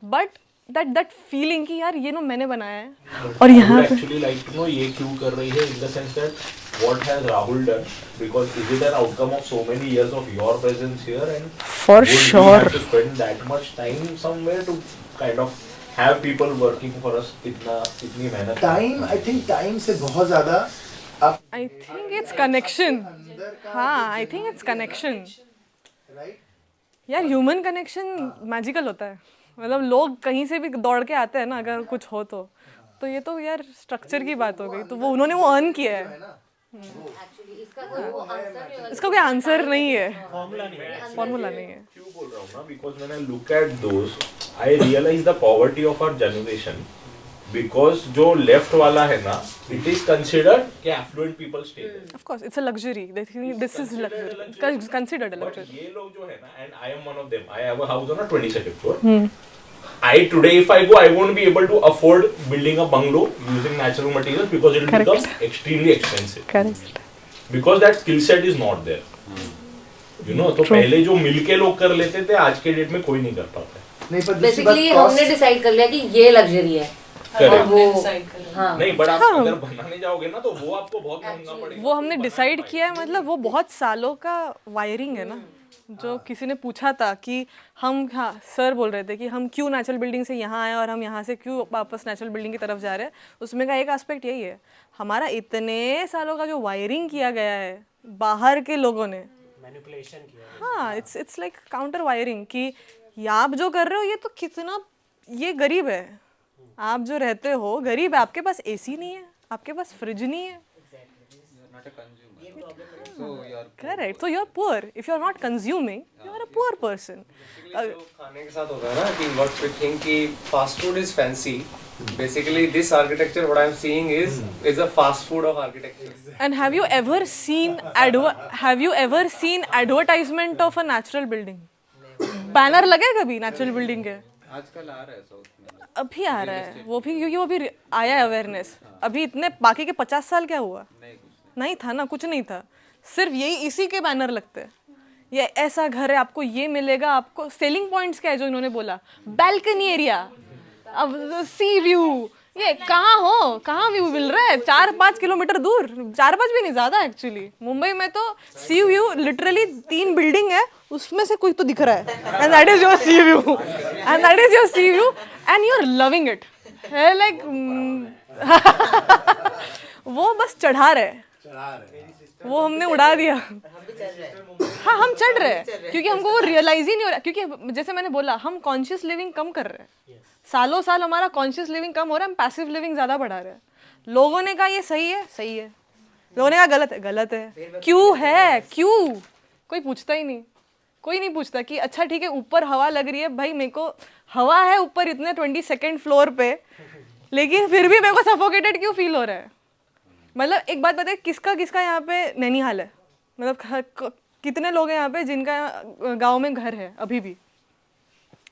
बट that feeling कि यार ये नो मैंने बनाया है। और यहाँ पे actually like to know ये क्यों कर रही है, in the sense that what has Rahul done, because is it an outcome of so many years of your presence here, and for sure we have to spend that much time somewhere to kind of have people working for us, इतनी मेहनत। टाइम, I think टाइम से बहुत ज़्यादा आप, I think it's connection, हाँ I think it's connection, यार ह्यूमन कनेक्शन मैजिकल होता है। मतलब लोग कहीं से भी दौड़ के आते हैं ना अगर कुछ हो तो ये तो यार स्ट्रक्चर की बात हो गई, तो वो उन्होंने वो अर्न किया है। इसका कोई आंसर नहीं है, फॉर्मूला नहीं है। क्यों बोल रहा हूँ ना, because when I look at those, I realize the poverty of our generation, because जो left वाला है ना, it is considered कि affluent people stay there. Of course, it's a luxury. They think this is luxury. Considered a luxury. But ये लोग जो है ना, and I am one of them. I have a house on a 22nd floor. I today, if I go, I won't be able to afford building a bungalow using natural materials because it will become extremely expensive. Correct. Because that skill set is not there. You know, तो पहले जो मिलके लोग कर लेते थे, आज के डेट में कोई नहीं कर पाता। नहीं, पर बेसिकली हमने डिसाइड कर लिया कि ये लग्जरी है, और वो हाँ नहीं, बट आप अगर बनाने जाओगे ना तो वो आपको बहुत महंगा पड़ेगा। वो हमने डिसाइड किया है, मतलब वो बहुत सालों का वायरिंग है ना, जो किसी ने पूछा था कि हम, हाँ सर बोल रहे थे कि हम क्यों नेचुरल बिल्डिंग से यहाँ आए और हम यहाँ से क्यों वापस नेचुरल बिल्डिंग की तरफ जा रहे हैं, उसमें का एक एस्पेक्ट यही है, हमारा इतने सालों का जो वायरिंग किया गया है बाहर के लोगों ने, मैनिपुलेशन किया। हाँ, इट्स लाइक काउंटर वायरिंग कि आप जो कर रहे हो ये तो कितना, ये गरीब है, आप जो रहते हो गरीब है, आपके पास एसी नहीं है, आपके पास फ्रिज नहीं है, So you are Correct. So you're poor. If you're not consuming, you're a poor person. जो खाने के साथ होता है ना कि what we think कि fast food is fancy. Basically, this architecture, what I'm seeing is a fast food of architecture. And have you ever seen advertisement of a natural building? Banner लगे कभी नेचुरल बिल्डिंग के? आजकल आ रहा है साउथ में, अभी आ रहा है वो भी, क्योंकि वो भी आया है अवेयरनेस. अभी इतने बाकी के 50 साल क्या हुआ? नहीं था ना, कुछ नहीं था. सिर्फ यही इसी के बैनर लगते हैं. ये ऐसा घर है, आपको ये मिलेगा. आपको सेलिंग पॉइंट्स क्या है जो इन्होंने बोला? बैल्कनी एरिया, अब सी व्यू. ये कहाँ व्यू मिल रहा है? 4-5 किलोमीटर दूर, 4-5 भी नहीं, ज़्यादा एक्चुअली. मुंबई में तो सी व्यू लिटरली 3 बिल्डिंग है, उसमें से कोई तो दिख रहा है. And that is your sea view. And you are loving it. Like वो बस चढ़ा रहे, वो हमने उड़ा दिया. हाँ, हम चढ़ रहे हैं क्योंकि हमको वो रियलाइज ही नहीं हो रहा. क्योंकि जैसे मैंने बोला, हम कॉन्शियस लिविंग कम कर रहे हैं. सालों साल हमारा कॉन्शियस लिविंग कम हो रहा है, हम पैसिव लिविंग ज़्यादा बढ़ा रहे हैं. लोगों ने कहा ये सही है, लोगों ने कहा गलत है. क्यों है? क्यों? कोई पूछता ही नहीं. कोई नहीं पूछता कि अच्छा ठीक है ऊपर हवा लग रही है. भाई मेरे को हवा है ऊपर इतने 22nd फ्लोर पे, लेकिन फिर भी मेरे को सफोकेटेड क्यों फील हो रहा है? मतलब एक बात बताए, किसका यहाँ पे नैनीहाल है? मतलब कितने लोग हैं यहाँ पे जिनका गांव में घर है अभी भी?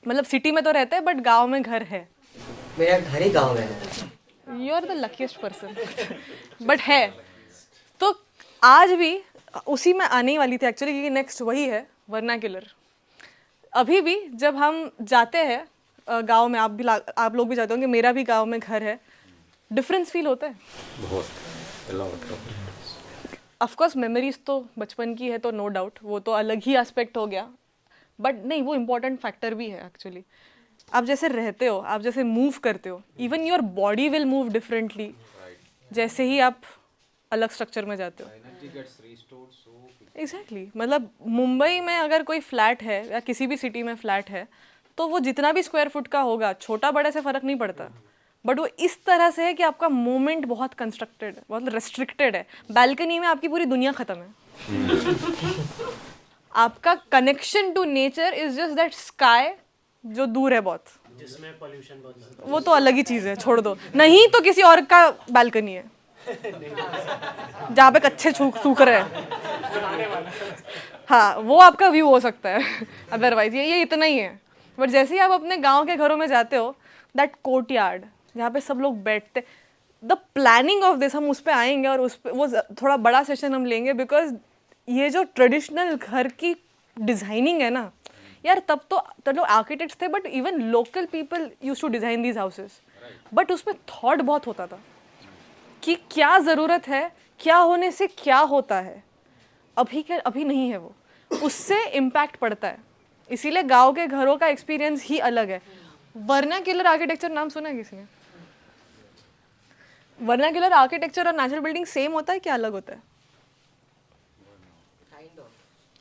मतलब सिटी में तो रहते हैं बट गांव में घर है. मेरा घर ही गांव में है. You are the luckiest person. But है तो आज भी उसी में आने ही वाली थी एक्चुअली, क्योंकि नेक्स्ट वही है वर्नाक्युलर. अभी भी जब हम जाते हैं गांव में, आप लोग भी जाते होंगे, मेरा भी गांव में घर है, डिफरेंस फील होता है बहुत. ऑफ कोर्स मेमोरीज तो बचपन की है तो नो डाउट, वो तो अलग ही एस्पेक्ट हो गया. बट नहीं, वो इम्पोर्टेंट फैक्टर भी है एक्चुअली. आप जैसे रहते हो, आप जैसे मूव करते हो, even your body will move differently जैसे ही आप अलग स्ट्रक्चर में जाते हो. एग्जैक्टली. मतलब मुंबई में अगर कोई फ्लैट है या किसी भी सिटी में फ्लैट है, तो वो जितना भी स्क्वायर फुट का होगा, छोटा बड़े से फ़र्क नहीं पड़ता. बट वो इस तरह से है कि आपका मूवमेंट बहुत कंस्ट्रक्टेड है, बहुत रेस्ट्रिक्टेड है. बैल्कनी में आपकी पूरी दुनिया ख़त्म है. आपका connection to nature is just that sky जो दूर है बहुत, जिसमें पोल्यूशन बहुत ज़्यादा. वो तो अलग ही चीज़ है, छोड़ दो. नहीं तो किसी और का बैल्कनी है जहाँ पे कच्चे सूख रहे हैं. हाँ, वो आपका व्यू हो सकता है. अदरवाइज ये इतना ही है. बट जैसे ही आप अपने गांव के घरों में जाते हो, दैट कोर्टयार्ड जहाँ पे सब लोग बैठते, द प्लानिंग ऑफ दिस, हम उस पर आएंगे और उस पर वो थोड़ा बड़ा सेशन हम लेंगे. बिकॉज ये जो ट्रेडिशनल घर की डिज़ाइनिंग है ना यार, तब लोग आर्किटेक्ट्स थे, but even local people used to design these houses. But उसमें थॉट बहुत होता था कि क्या ज़रूरत है, क्या होने से क्या होता है. अभी नहीं है वो, उससे इम्पैक्ट पड़ता है. इसीलिए गांव के घरों का एक्सपीरियंस ही अलग है. वर्नाक्युलर आर्किटेक्चर नाम सुना है किसी ने? वर्नाक्युलर आर्किटेक्चर और नेचुरल बिल्डिंग सेम होता है क्या अलग होता है?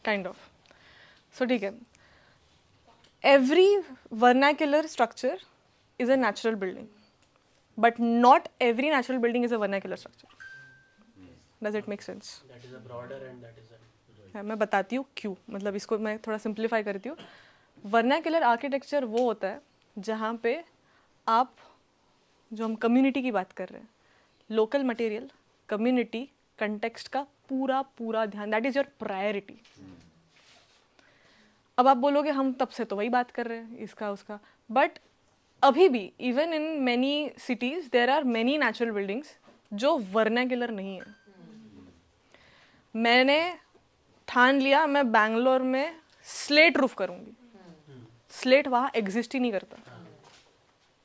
Kind of. सो ठीक है, every vernacular structure is a natural building, but not every natural building is a vernacular structure. Does it make sense? That is a broader and that is a. मैं बताती हूँ क्यों. मतलब इसको मैं थोड़ा सिंप्लीफाई करती हूँ. वर्नाक्युलर आर्किटेक्चर वो होता है जहाँ पे आप, जो हम कम्युनिटी की बात कर रहे हैं, लोकल मटेरियल, कम्युनिटी, कंटेक्स्ट का पूरा ध्यान, दैट इज़ योर प्रायोरिटी. अब आप बोलोगे हम तब से तो वही बात कर रहे हैं, इसका उसका. बट अभी भी even in many cities there are many natural buildings जो वर्नाक्युलर नहीं है. मैंने ठान लिया मैं बैंगलोर में स्लेट रूफ करूँगी. स्लेट वहाँ एग्जिस्ट ही नहीं करता.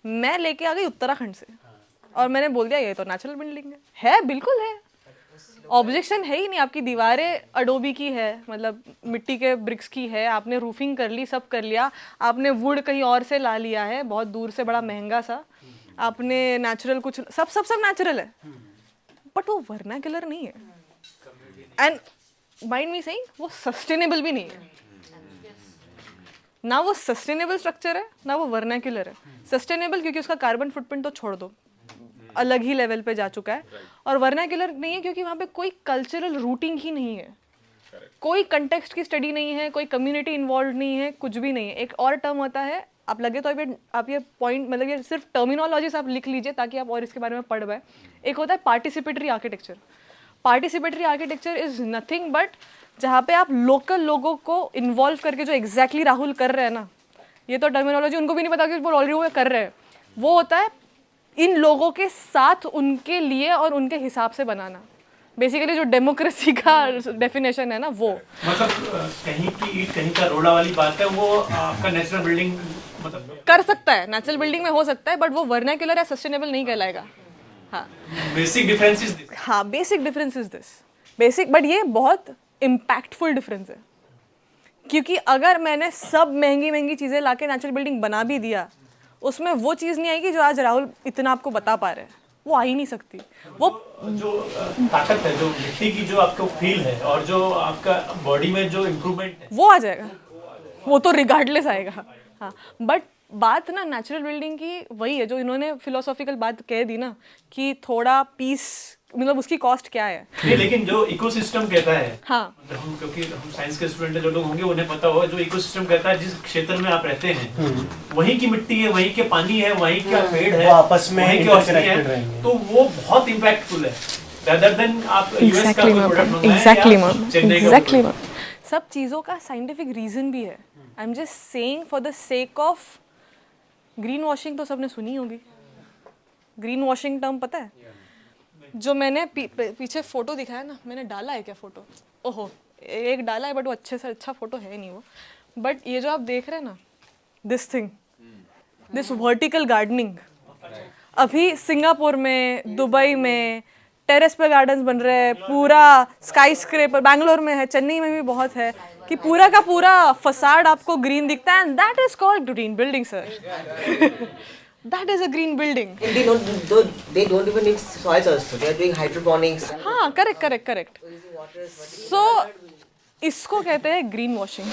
मैं लेके आ गई उत्तराखंड से और मैंने बोल दिया ये तो नेचुरल बिल्डिंग है. बिल्कुल है, ऑब्जेक्शन है ही नहीं. आपकी दीवारें अडोबी की है, मतलब मिट्टी के ब्रिक्स की है, आपने रूफिंग कर ली, सब कर लिया, आपने वुड कहीं और से ला लिया है बहुत दूर से, बड़ा महंगा सा, आपने नेचुरल कुछ सब नेचुरल है, बट वो वर्नाक्युलर नहीं है. एंड माइंड मी सेइंग वो सस्टेनेबल भी नहीं है. ना वो सस्टेनेबल स्ट्रक्चर है ना वो वर्नाक्युलर है. सस्टेनेबल क्योंकि उसका कार्बन फुटप्रिंट तो छोड़ दो, अलग ही लेवल पे जा चुका है और वर्नाक्युलर नहीं है क्योंकि वहाँ पे कोई कल्चरल रूटिंग ही नहीं है, कोई कंटेक्स्ट की स्टडी नहीं है, कोई कम्युनिटी इन्वॉल्व नहीं है, कुछ भी नहीं है। एक और टर्म होता है, आप लगे तो आप ये पॉइंट मतलब ये सिर्फ टर्मिनोलॉजीज आप लिख लीजिए ताकि आप और इसके बारे में पढ़ पाए। एक होता है participatory architecture. Participatory architecture is nothing but जहाँ पे आप लोकल लोगों को इन्वॉल्व करके, जो एग्जैक्टली राहुल कर रहे हैं ना, ये तो टर्मिनोलॉजी उनको भी नहीं पता कि वो ऑलरेडी वो कर रहे हैं, वो होता है इन लोगों के साथ उनके लिए और उनके हिसाब से बनाना। बेसिकली जो डेमोक्रेसी का डेफिनेशन है ना वो, मतलब कहीं की ईंट कहीं का रोड़ा वाली बात है, वो आपका नेचुरल बिल्डिंग मतलब कर सकता है, नेचुरल बिल्डिंग में हो सकता है, बट वो वर्नाक्युलर या सस्टेनेबल नहीं कहलाएगा। हाँ, बेसिक डिफरेंस इज दिस। हाँ, basic difference is this, basic, but ये बहुत इम्पैक्टफुल डिफरेंस है क्योंकि अगर मैंने सब महंगी महंगी चीज़ें लाके नेचुरल बिल्डिंग बना भी दिया, उसमें वो चीज़ नहीं आएगी जो आज राहुल इतना आपको बता पा रहे हैं, वो आ ही नहीं सकती। वो जो ताकत है, जो मिट्टी की जो आपको फील है और जो आपका बॉडी में जो इम्प्रूवमेंट है, वो आ जाएगा, वो तो रिगार्डलेस आएगा। हाँ, बट बात ना नेचुरल बिल्डिंग की वही है जो इन्होंने फिलोसॉफिकल बात कह दी ना कि थोड़ा पीस, मतलब उसकी कॉस्ट क्या है। नहीं, लेकिन जो इकोसिस्टम कहता है, हाँ, हम क्योंकि हम साइंस के स्टूडेंट जो लोग होंगे उन्हें पता होगा, जो इकोसिस्टम कहता है जिस क्षेत्र में आप रहते हैं वहीं की मिट्टी है, वहीं के पानी है, वहीं का पेड़ है, वो आपस में वहीं के औषधि इंटरकनेक्टेड है, रहेंगे। तो वो बहुत इम्पैक्टफुल है rather than आप यूएस का कोई प्रोडक्ट मंगाएं या चेन्नई का प्रोडक्ट। सब चीज़ों का साइंटिफिक रीजन भी है। I am just saying for the sake of green washing, तो सबने सुनी होगी ग्रीन वॉशिंग टर्म, पता है? जो मैंने पीछे फोटो दिखाया ना, मैंने डाला है क्या फोटो? ओहो, एक डाला है बट वो अच्छे से अच्छा फोटो है नहीं वो। बट ये जो आप देख रहे हैं ना, this thing, this vertical gardening, अभी सिंगापुर में, दुबई में टेरेस पे गार्डन्स बन रहे हैं, पूरा स्काई स्क्रेपर, बैंगलोर में है, चेन्नई में भी बहुत है, कि पूरा का पूरा फसाड आपको ग्रीन दिखता है, and that is called green building sir. That is a green building. They don't even need soils also. They are doing hydroponics. हाँ, correct. So इसको कहते हैं ग्रीन वॉशिंग।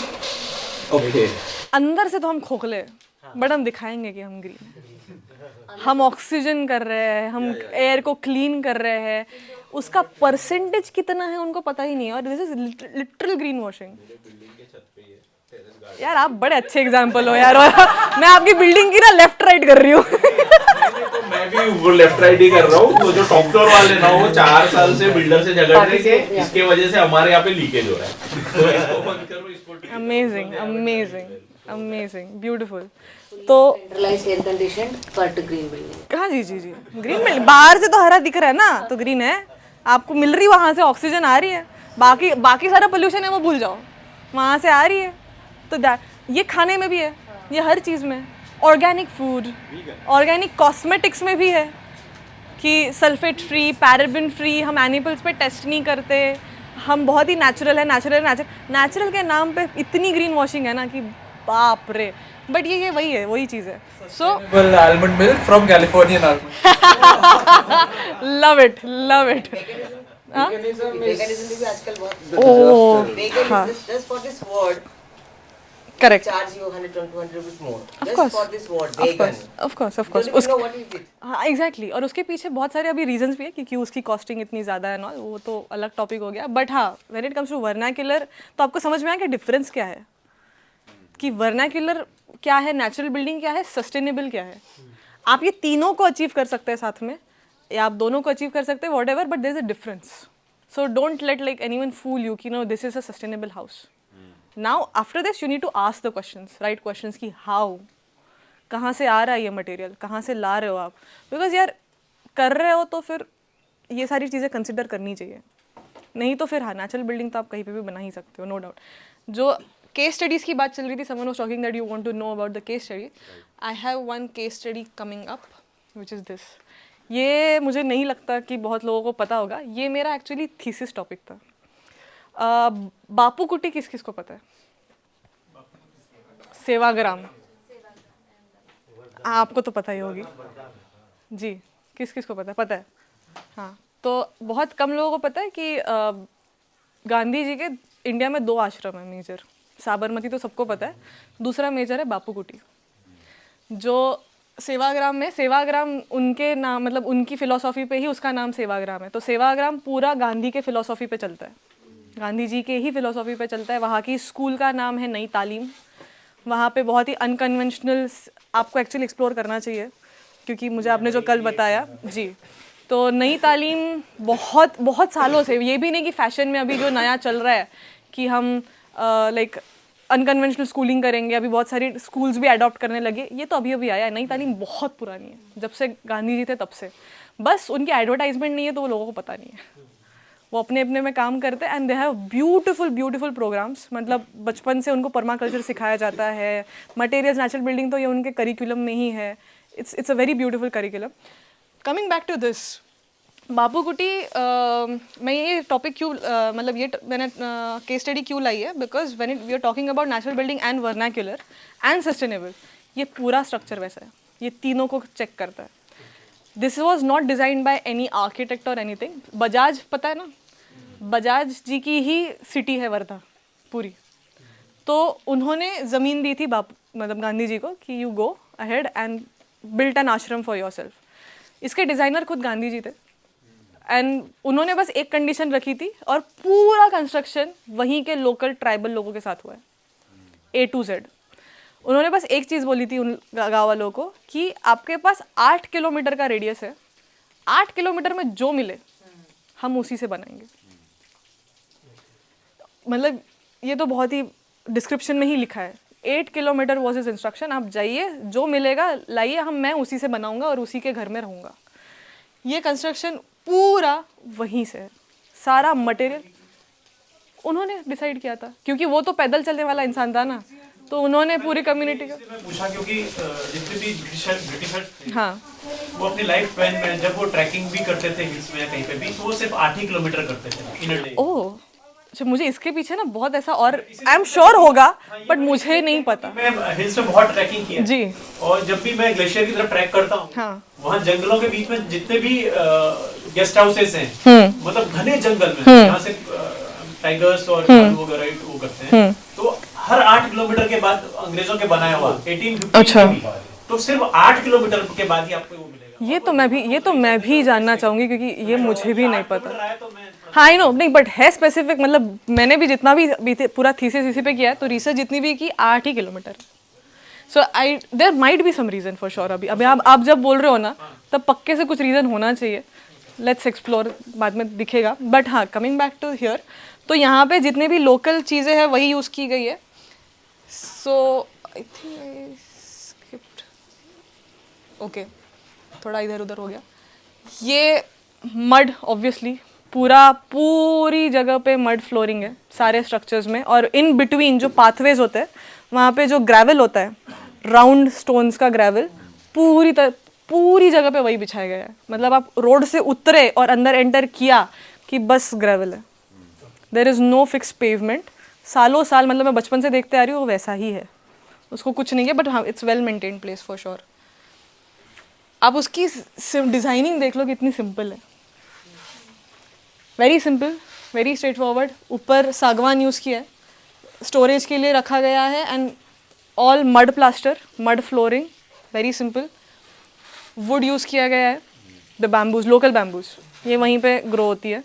Okay. अंदर से तो हम खोखले, बट हम दिखाएंगे कि हम ग्रीन हैं। हम ऑक्सीजन कर रहे हैं, हम एयर को क्लीन कर रहे हैं, उसका परसेंटेज कितना है उनको पता ही नहीं है, और this is literal green washing. यार आप बड़े अच्छे एग्जाम्पल हो यार, और मैं आपकी बिल्डिंग की ना लेफ्ट राइट कर रही हूँ। तो मैं भी वो लेफ्ट राइट ही कर रहा हूँ। वो जो टॉप फ्लोर वाले ना, वो 4 साल से बिल्डर से झगड़ रहे थे, इसके वजह से हमारे यहाँ पे लीकेज हो रहा है, तो इसको बंद करो, इसको। Amazing, beautiful. तो centralised air conditioned but green building. हाँ जी, ग्रीन बिल्डिंग, बाहर से तो हरा दिख रहा है ना, तो ग्रीन है, आपको मिल रही, वहाँ से ऑक्सीजन आ रही है, बाकी सारा पोल्यूशन है वो भूल जाओ, वहाँ से आ रही है। तो ये खाने में भी है, ये हर चीज़ में, ऑर्गेनिक फूड, ऑर्गेनिक कॉस्मेटिक्स में भी है कि सल्फेट फ्री, पैराबिन फ्री, हम एनिमल्स पे टेस्ट नहीं करते, हम बहुत ही नेचुरल है। नेचुरल के नाम पे इतनी ग्रीन वॉशिंग है ना कि बाप रे, बट ये वही चीज़ है। सो almond milk from Californian almond. Love it. Veganism भी आजकल बहुत ओह, हाँ, just for this word. correct. Charge you 100-200 rupees more. Of Just course. for this word, vegan. Of course. Don't even know what is it. हाँ, एग्जैक्टली। और उसके पीछे बहुत सारे अभी रीजंस भी है कि क्यों उसकी कॉस्टिंग इतनी ज़्यादा है ना, वो तो अलग टॉपिक हो गया। बट हाँ, when it comes to vernacular, तो आपको समझ में आया कि डिफरेंस क्या है, कि वर्नाक्युलर क्या है, नेचुरल बिल्डिंग क्या है, सस्टेनेबल क्या है। आप ये तीनों को अचीव कर सकते हैं साथ में, या आप दोनों को अचीव कर सकते हैं, whatever, but there is a difference. So don't let like anyone fool you कि no this is a sustainable house. Now after this you need to ask the questions, right questions कि how, कहाँ से आ रहा है ये मटेरियल, कहाँ से ला रहे हो आप, बिकॉज यार कर रहे हो तो फिर ये सारी चीज़ें कंसिडर करनी चाहिए, नहीं तो फिर हाँ, नेचुरल बिल्डिंग तो आप कहीं पे भी बना ही सकते हो, नो डाउट। जो केस स्टडीज़ की बात चल रही थी, someone was talking that you want to know about the case study. I have one case study coming up which is this. ये मुझे नहीं लगता कि बहुत लोगों को पता होगा, ये मेरा एक्चुअली थीसिस टॉपिक था। बापू कुटी किस को पता है? सेवाग्राम, आपको तो पता ही होगी जी, किस को पता है? हाँ, तो बहुत कम लोगों को पता है कि गांधी जी के इंडिया में 2 आश्रम है मेजर। साबरमती तो सबको पता है, दूसरा मेजर है बापू कुटी, जो सेवाग्राम उनके नाम मतलब उनकी फ़िलॉसफ़ी पे ही उसका नाम सेवाग्राम है। तो सेवाग्राम पूरा गांधी के फ़िलॉसफ़ी पे चलता है, गांधी जी के ही फ़िलॉसफ़ी पे चलता है। वहाँ की स्कूल का नाम है नई तालीम। वहाँ पे बहुत ही अनकन्वेंशनल, आपको एक्चुअली एक्सप्लोर करना चाहिए क्योंकि मुझे आपने जो कल बताया जी, तो नई तालीम बहुत बहुत सालों से, ये भी नहीं कि फ़ैशन में अभी जो नया चल रहा है कि हम लाइक अनकन्वेंशनल स्कूलिंग करेंगे, अभी बहुत सारी स्कूल्स भी अडॉप्ट करने लगे, ये तो अभी अभी आया है। नई तालीम बहुत पुरानी है, जब से गांधी जी थे तब से, बस उनकी एडवर्टाइजमेंट नहीं है तो वो लोगों को पता नहीं है। वो अपने अपने में काम करते हैं and they have beautiful programs. मतलब बचपन से उनको पर्माकल्चर सिखाया जाता है, मटेरियल्स, नेचुरल बिल्डिंग तो ये उनके करिकुलम में ही है। It's a very beautiful curriculum. Coming back to this Bapu Kuti, मैं ये टॉपिक क्यों मतलब ये मैंने केस स्टडी क्यों लाई है, because when we are talking about natural building and vernacular and sustainable, ये पूरा स्ट्रक्चर वैसा है, ये तीनों को चेक करता है। This was not designed by any architect और एनीथिंग। बजाज, पता है ना, बजाज जी की ही सिटी है वर्धा पूरी, तो उन्होंने ज़मीन दी थी मतलब गांधी जी को कि you go ahead and built an ashram for your self. इसके डिज़ाइनर खुद गांधी जी थे एंड उन्होंने बस एक कंडीशन रखी थी और पूरा कंस्ट्रक्शन वहीं के लोकल ट्राइबल लोगों के साथ हुआ है, A to Z। उन्होंने बस एक चीज़ बोली थी उन गाँव वालों को कि आपके पास 8 किलोमीटर का रेडियस है, 8 किलोमीटर में जो मिले हम उसी से बनाएंगे। मतलब ये तो बहुत ही डिस्क्रिप्शन में ही लिखा है, 8 किलोमीटर वॉज इज इंस्ट्रक्शन, आप जाइए जो मिलेगा लाइए, मैं उसी से बनाऊंगा और उसी के घर में रहूँगा। ये कंस्ट्रक्शन पूरा वहीं से है, सारा मटेरियल उन्होंने डिसाइड किया था क्योंकि वो तो पैदल चलने वाला इंसान था ना, तो उन्होंने पूरी कम्युनिटी का पूछा क्योंकि जितने भी ब्रिटिशर्स थे, हाँ, वो अपनी लाइफ प्लान में जब वो ट्रैकिंग भी करते थे हिल्स में या कहीं पे भी, तो वो सिर्फ 8 ही किलोमीटर करते थे इन अ डे। ओह, अच्छा, मुझे इसके पीछे ना बहुत ऐसा और आई एम श्योर होगा बट मुझे नहीं पता। मैं हिल्स में बहुत ट्रैकिंग किया जी, और जब भी मैं ग्लेशियर की तरफ ट्रैक करता हूँ, हाँ, वहाँ जंगलों के बीच में जितने भी गेस्ट हाउसेस हैं, मतलब घने जंगल में जहाँ से टाइगर्स और भालू वगैरह वो करते हैं, तो हर 8 किलोमीटर के बाद अंग्रेजों के बनाया हुआ 1850, अच्छा, तो सिर्फ 8 किलोमीटर के बाद ही आपको वो मिलेगा। ये तो मैं भी जानना चाहूंगी क्योंकि ये मुझे भी नहीं पता। हाँ, आई नो, नहीं बट है स्पेसिफिक, मतलब मैंने भी जितना भी पूरा थीसिस इसी पे किया है, तो रिसर्च जितनी भी की 8 ही kilometre. So I there might be some reason for sure. अभी आप जब बोल रहे हो ना तब पक्के से कुछ रीजन होना चाहिए, लेट्स एक्सप्लोर, बाद में दिखेगा। बट हाँ, कमिंग बैक टू हियर, तो यहाँ पे जितने भी लोकल चीज़ें हैं वही यूज़ की गई है। So I think I skipped, okay, थोड़ा इधर उधर हो गया। ये मड ऑब्वियसली पूरी जगह पे मड फ्लोरिंग है सारे स्ट्रक्चर्स में, और इन बिटवीन जो पाथवेज होते हैं वहाँ पे जो ग्रेवल होता है, राउंड स्टोन्स का ग्रेवल, पूरी जगह पे वही बिछाया गया है। मतलब आप रोड से उतरे और अंदर एंटर किया कि बस ग्रेवल है, there is no fix pavement. सालों साल, मतलब मैं बचपन से देखते आ रही हूँ, वो वैसा ही है, उसको कुछ नहीं है, बट हाँ, it's well maintained place for sure. आप उसकी डिज़ाइनिंग देख लो कितनी सिंपल है, very simple, very straight forward. ऊपर सागवान यूज़ किया है, स्टोरेज के लिए रखा गया है, and all mud plaster, mud flooring, very simple. Would use किया गया है, द बैम्बूज, लोकल बैम्बूज, ये वहीं पे ग्रो होती है,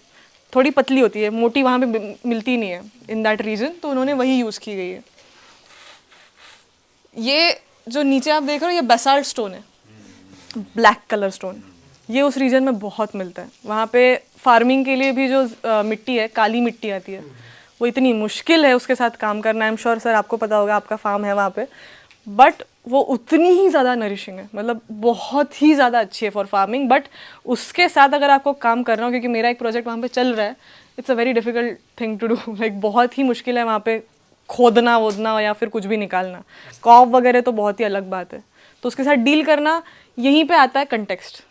थोड़ी पतली होती है, मोटी वहाँ पे मिलती नहीं है इन दैट रीजन, तो उन्होंने वही यूज़ की गई है। ये जो नीचे आप देख रहे हो ये बेसाल्ट स्टोन है, ब्लैक कलर स्टोन, ये उस रीजन में बहुत मिलता है। वहाँ पे फार्मिंग के लिए भी जो मिट्टी है, काली मिट्टी आती है, वो इतनी मुश्किल है उसके साथ काम करना। आई एम श्योर सर आपको पता होगा, आपका फार्म है वहाँ पे, बट वो उतनी ही ज़्यादा नरिशिंग है, मतलब बहुत ही ज़्यादा अच्छी है फॉर फार्मिंग। बट उसके साथ अगर आपको काम करना हो, क्योंकि मेरा एक प्रोजेक्ट वहाँ पे चल रहा है, it's a very difficult thing to do, like बहुत ही मुश्किल है वहाँ पे खोदना वोदना या फिर कुछ भी निकालना। कॉप वगैरह तो बहुत ही अलग बात है, तो उसके साथ डील करना यहीं पे आता है कंटेक्स्ट।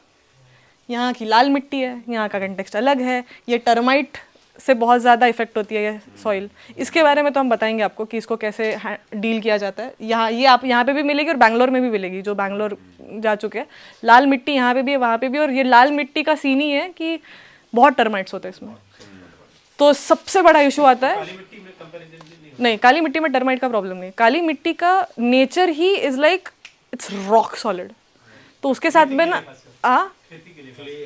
यहाँ की लाल मिट्टी है, यहाँ का कंटेक्स्ट अलग है, ये टर्माइट से बहुत ज़्यादा इफेक्ट होती है ये सॉइल। इसके बारे में तो हम बताएंगे आपको कि इसको कैसे डील किया जाता है। यहाँ ये आप यहाँ पे भी मिलेगी और बैंगलोर में भी मिलेगी, जो बैंगलोर जा चुके हैं। लाल मिट्टी यहाँ पे भी है, वहाँ पे भी, और ये लाल मिट्टी का सीन ही है कि बहुत टर्माइट्स होते हैं इसमें। तो सबसे बड़ा इशू आता है, नहीं काली मिट्टी में टर्माइट का प्रॉब्लम नहीं, काली मिट्टी का nature he is like it's rock solid, तो उसके साथ में ना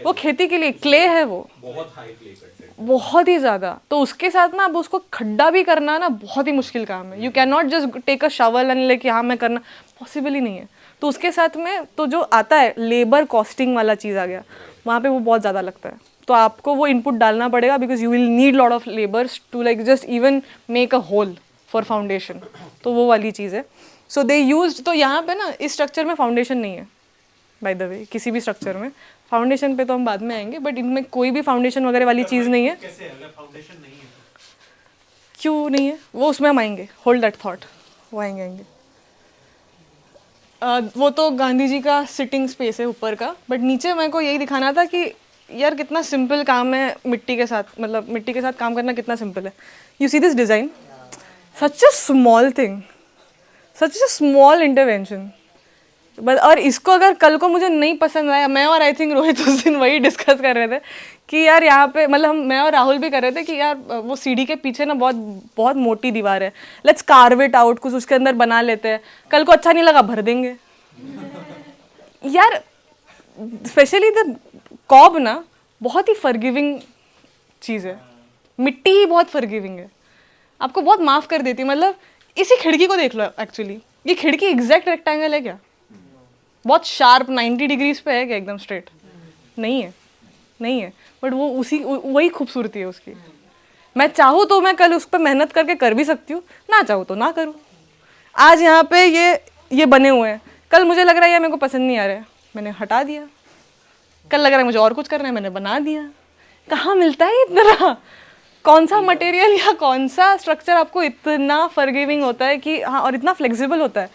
वो खेती के लिए क्ले है, वो बहुत हाई क्ले कंटेंट, बहुत ही ज़्यादा। तो उसके साथ ना अब उसको खड्डा भी करना ना बहुत ही मुश्किल काम है। You can not just take a shovel and लेके हाँ मैं करना, पॉसिबल ही नहीं है। तो उसके साथ में तो जो आता है लेबर कॉस्टिंग वाला चीज़ आ गया, वहाँ पे वो बहुत ज़्यादा लगता है। तो आपको वो इनपुट डालना पड़ेगा because you will need lot of labours to like just even make a hole for foundation. तो वो वाली चीज़ है। सो दे यूज्ड, तो यहाँ पे ना इस स्ट्रक्चर में फाउंडेशन नहीं है बाय द वे, किसी भी स्ट्रक्चर में। फाउंडेशन पे तो हम बाद में आएंगे, बट इनमें कोई भी फाउंडेशन वगैरह वाली चीज़ नहीं है। कैसे अगर फाउंडेशन नहीं है क्यों नहीं है, वो उसमें हम आएंगे, होल्ड दैट थॉट, वो आएंगे। वो तो गांधी जी का सिटिंग स्पेस है ऊपर का, बट नीचे मेरे को यही दिखाना था कि यार कितना सिंपल काम है मिट्टी के साथ, मतलब मिट्टी के साथ काम करना कितना सिंपल है। You see this design, such a small thing, such a small intervention. But और इसको अगर कल को मुझे नहीं पसंद आया, मैं और आई थिंक रोहित उस दिन वही डिस्कस कर रहे थे कि यार यहाँ पे मतलब मैं और राहुल भी कर रहे थे कि यार वो सीढ़ी के पीछे ना बहुत बहुत मोटी दीवार है, लेट्स कार्व इट आउट, कुछ उसके अंदर बना लेते हैं। कल को अच्छा नहीं लगा भर देंगे यार। स्पेशली द कॉब ना बहुत ही फॉरगिविंग चीज़ है, मिट्टी ही बहुत फॉरगिविंग है, आपको बहुत माफ़ कर देती है। मतलब इसी खिड़की को देख लो, एक्चुअली ये खिड़की एग्जैक्ट रेक्टेंगल है क्या? बहुत शार्प 90 डिग्रीज पे है क्या एकदम स्ट्रेट? नहीं है, नहीं है, बट वो वही खूबसूरती है उसकी। मैं चाहूँ तो मैं कल उस पर मेहनत करके कर भी सकती हूँ, ना चाहूँ तो ना करूँ। आज यहाँ पे ये बने हुए हैं, कल मुझे लग रहा है यार मेरे को पसंद नहीं आ रहा है, मैंने हटा दिया। कल लग रहा है मुझे और कुछ करना है, मैंने बना दिया। कहाँ मिलता है इतना? कौन सा मटेरियल या कौन सा स्ट्रक्चर आपको इतना फॉरगिविंग होता है कि हाँ, और इतना फ्लेक्सिबल होता है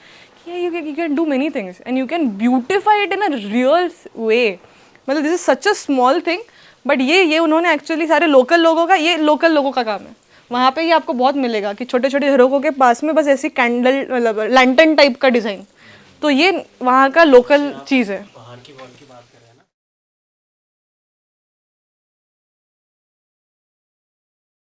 कि you can do many things and you can beautify it in a real way. मतलब this is such a small thing, but ये उन्होंने एक्चुअली सारे लोकल लोगों का काम है। वहाँ पे ये आपको बहुत मिलेगा कि छोटे छोटे झरोखों के पास में बस ऐसी कैंडल मतलब लैंटर्न टाइप का डिज़ाइन, तो ये वहाँ का लोकल चीज़ है। बाहर की वॉल की